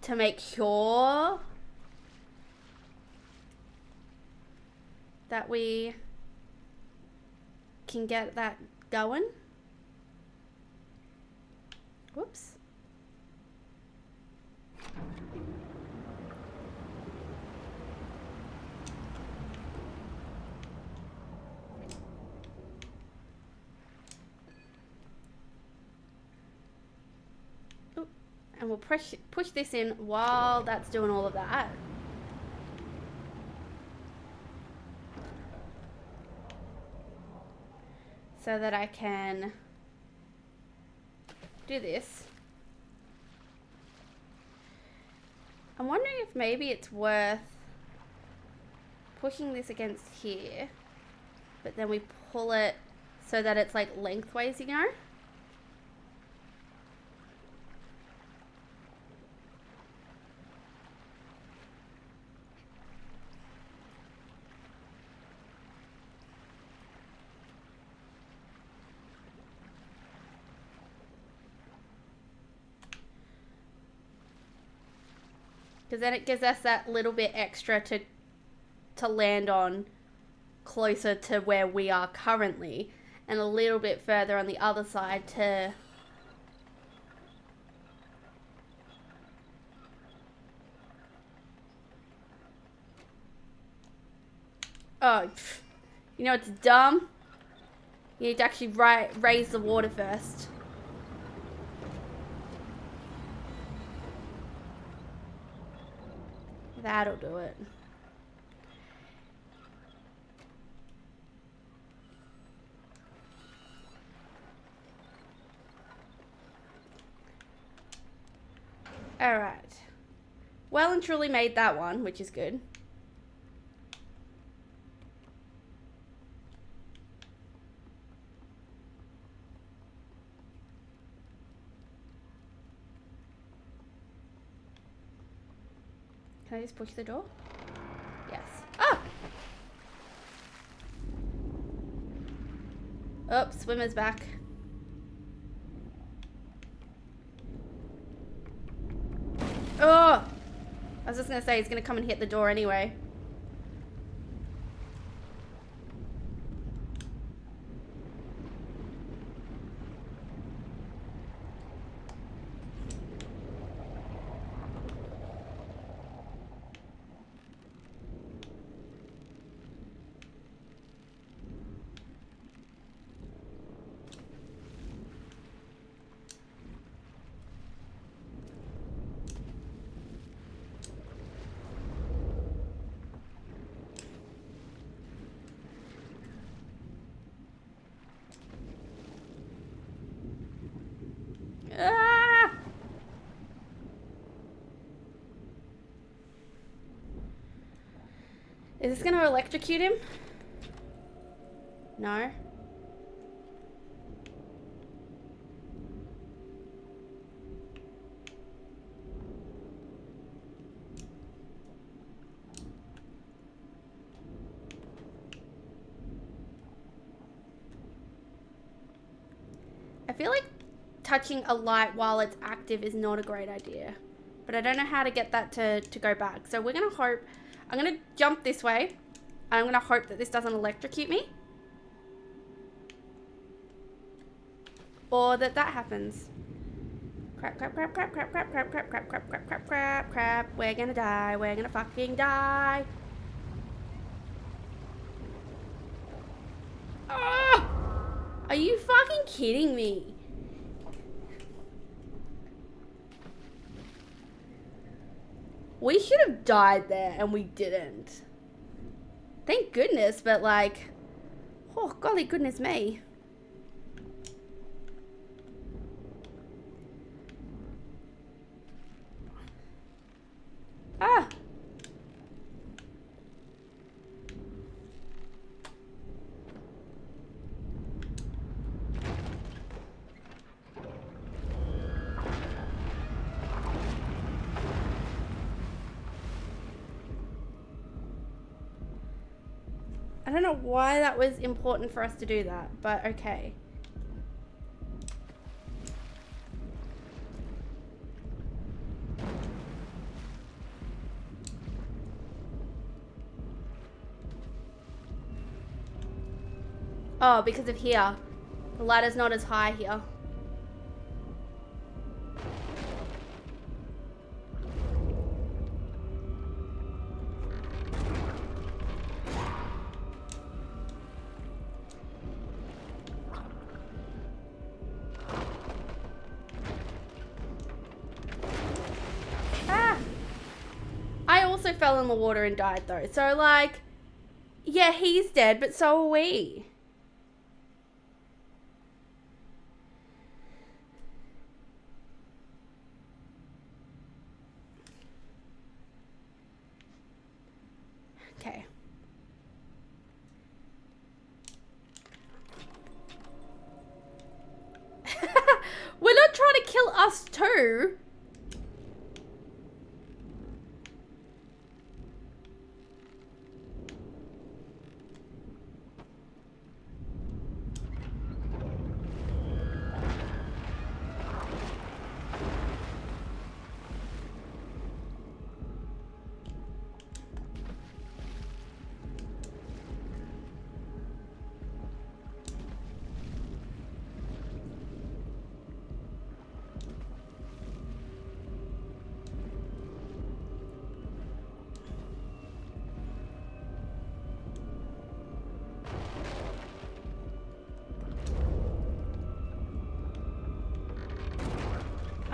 to make sure that we can get that going. Whoops. Oop. And we'll push this in while that's doing all of that. So that I can do this. I'm wondering if maybe it's worth pushing this against here, but then we pull it so that it's like lengthways, you know? Because then it gives us that little bit extra to land on closer to where we are currently, and a little bit further on the other side to... Oh, you know it's dumb? You need to actually raise the water first. That'll do it. Alright. Well and truly made that one, which is good. Can I just push the door? Yes. Ah! Oh, swimmer's back. Oh! I was just gonna say, he's gonna come and hit the door anyway. this gonna electrocute him? No. I feel like touching a light while it's active is not a great idea. But I don't know how to get that to go back. So we're going to hope... I'm going to jump this way. And I'm going to hope that this doesn't electrocute me. Or that happens. Crap, crap, crap, crap, crap, crap, crap, crap, crap, crap, crap, crap, crap, crap. We're going to die. We're going to fucking die. Oh! Are you fucking kidding me? We should have died there and we didn't. Thank goodness, but like, oh, golly goodness me. Ah. I don't know why that was important for us to do that, but okay. Oh, because of here. The ladder's not as high here. Fell in the water and died though. So like, yeah, he's dead, but so are we. Okay. We're not trying to kill us too.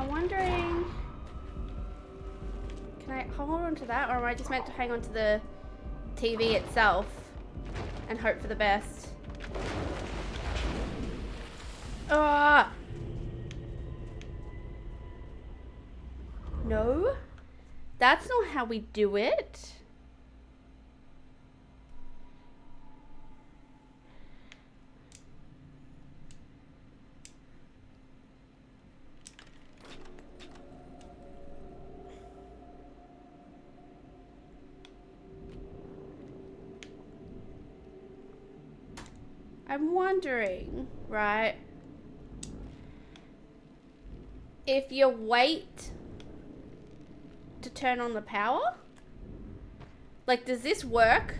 Wondering, can I hold on to that, or am I just meant to hang on to the TV itself and hope for the best? Ah! No, that's not how we do it. I'm wondering, right, if you wait to turn on the power, like, does this work?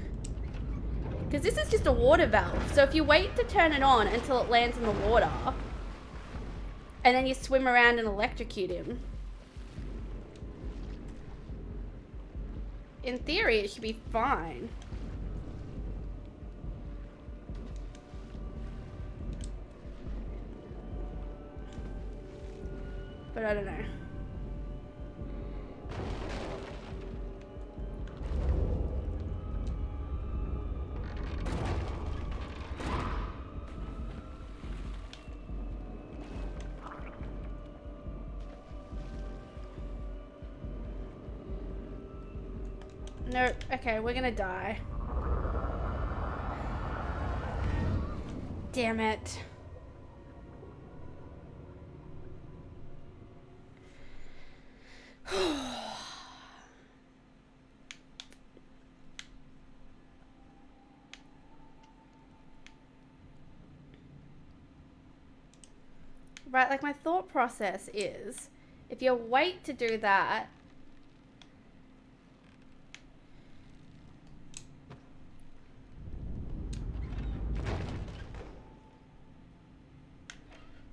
Because this is just a water valve. So if you wait to turn it on until it lands in the water, and then you swim around and electrocute him, in theory, it should be fine. But I don't know. No, okay, we're gonna die. Damn it. Right, like my thought process is, if you wait to do that,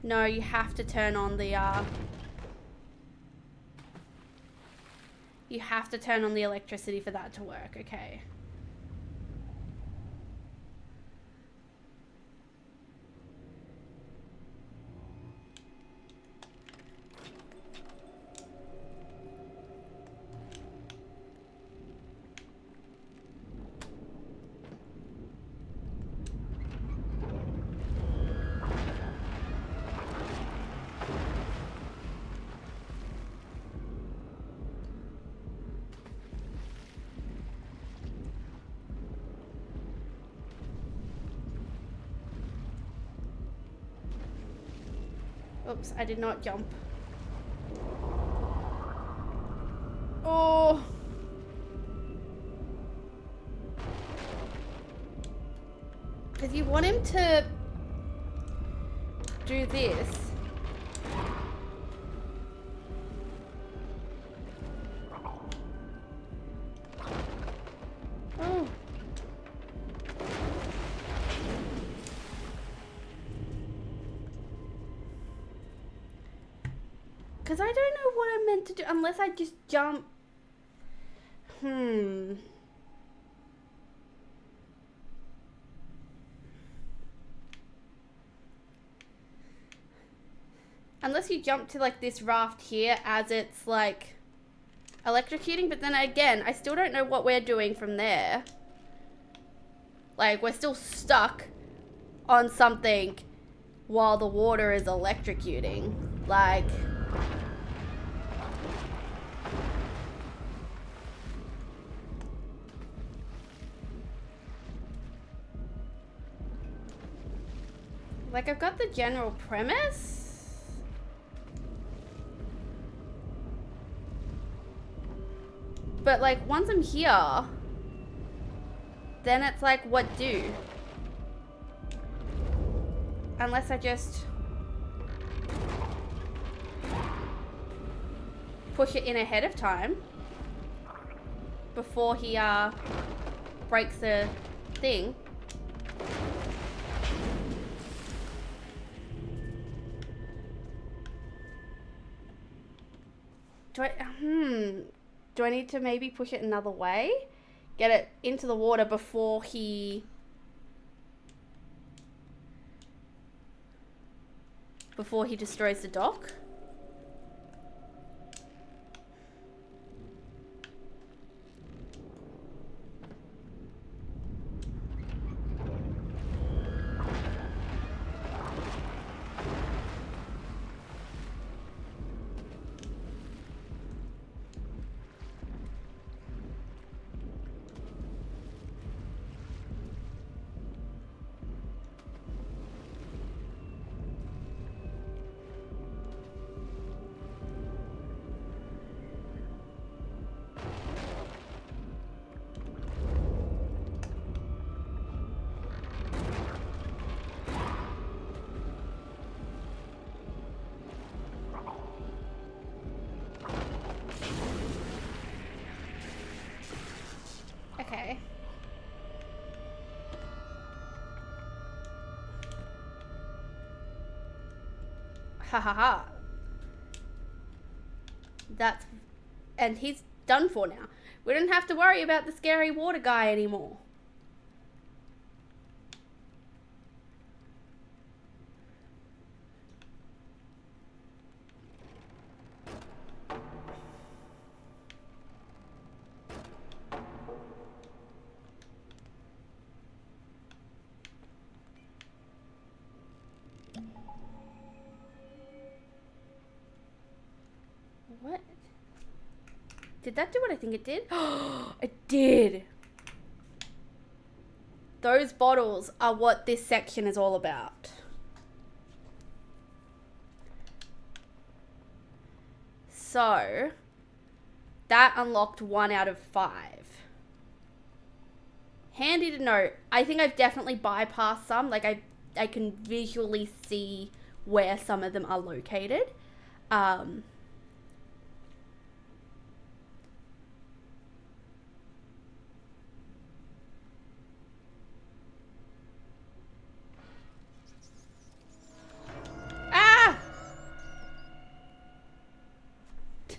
no, you have to turn on the, you have to turn on the electricity for that to work, okay. Oops, I did not jump. Oh. Because you want him to do this. Oh. Because I don't know what I'm meant to do unless I just jump. Unless you jump to like this raft here as it's like electrocuting, but then again, I still don't know what we're doing from there. Like, we're still stuck on something while the water is electrocuting. Like... Like, I've got the general premise. But, like, once I'm here, then it's like, what do? Unless I just push it in ahead of time before he breaks the thing. Do I need to maybe push it another way? Get it into the water before he destroys the dock? Okay. Ha ha ha. And he's done for now. We don't have to worry about the scary water guy anymore. What? Did that do what I think it did? It did! those bottles are what this section is all about. So that unlocked 1 out of 5. Handy to know. I think I've definitely bypassed some. Like I can visually see where some of them are located.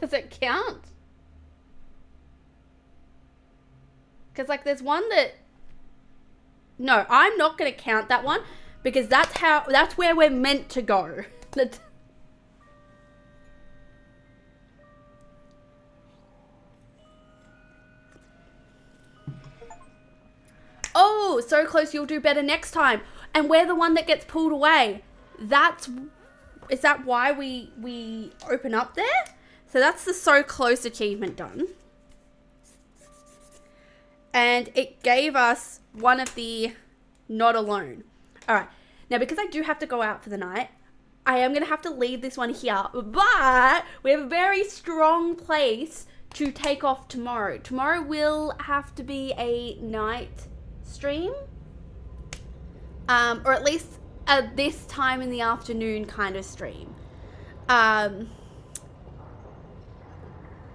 Does it count? Because, like, there's one that... No, I'm not going to count that one because that's where we're meant to go. Oh, so close, you'll do better next time. And we're the one that gets pulled away. Is that why we open up there? So that's the so close achievement done. And it gave us one of the not alone. All right. Now, because I do have to go out for the night, I am going to have to leave this one here. But we have a very strong place to take off tomorrow. Tomorrow will have to be a night stream. Or at least at this time in the afternoon kind of stream.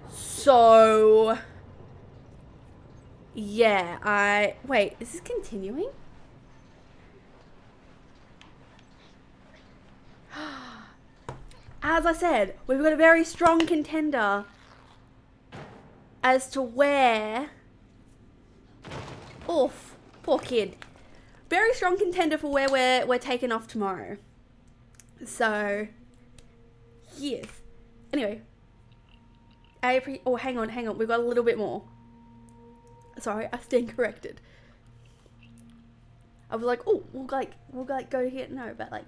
So, yeah, wait, is this continuing? As I said, we've got a very strong contender as to where, oof, poor kid. Very strong contender for where we're taking off tomorrow. So, yes. Anyway. Oh, hang on. We've got a little bit more. Sorry, I stand corrected. I was like, oh, we'll go here. No, but like,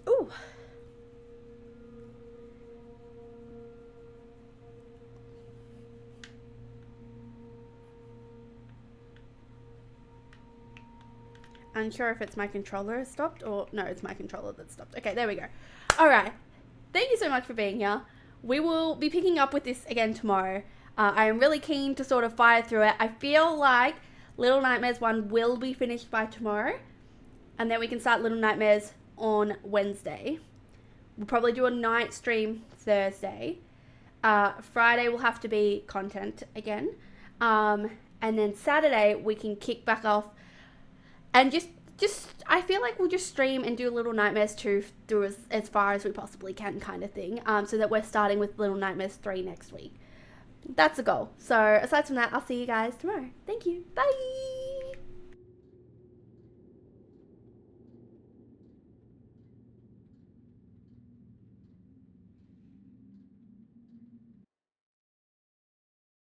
ooh. Unsure if it's my controller has stopped or no, it's my controller that stopped. Okay, there we go. All right. Thank you so much for being here. We will be picking up with this again tomorrow. I am really keen to sort of fire through it. I feel like Little Nightmares 1 will be finished by tomorrow. And then we can start Little Nightmares on Wednesday. We'll probably do a night stream Thursday. Friday will have to be content again. And then Saturday we can kick back off and just I feel like we'll just stream and do Little Nightmares 2 through as far as we possibly can kind of thing. So that we're starting with Little Nightmares 3 next week. That's the goal. So aside from that, I'll see you guys tomorrow. Thank you. Bye.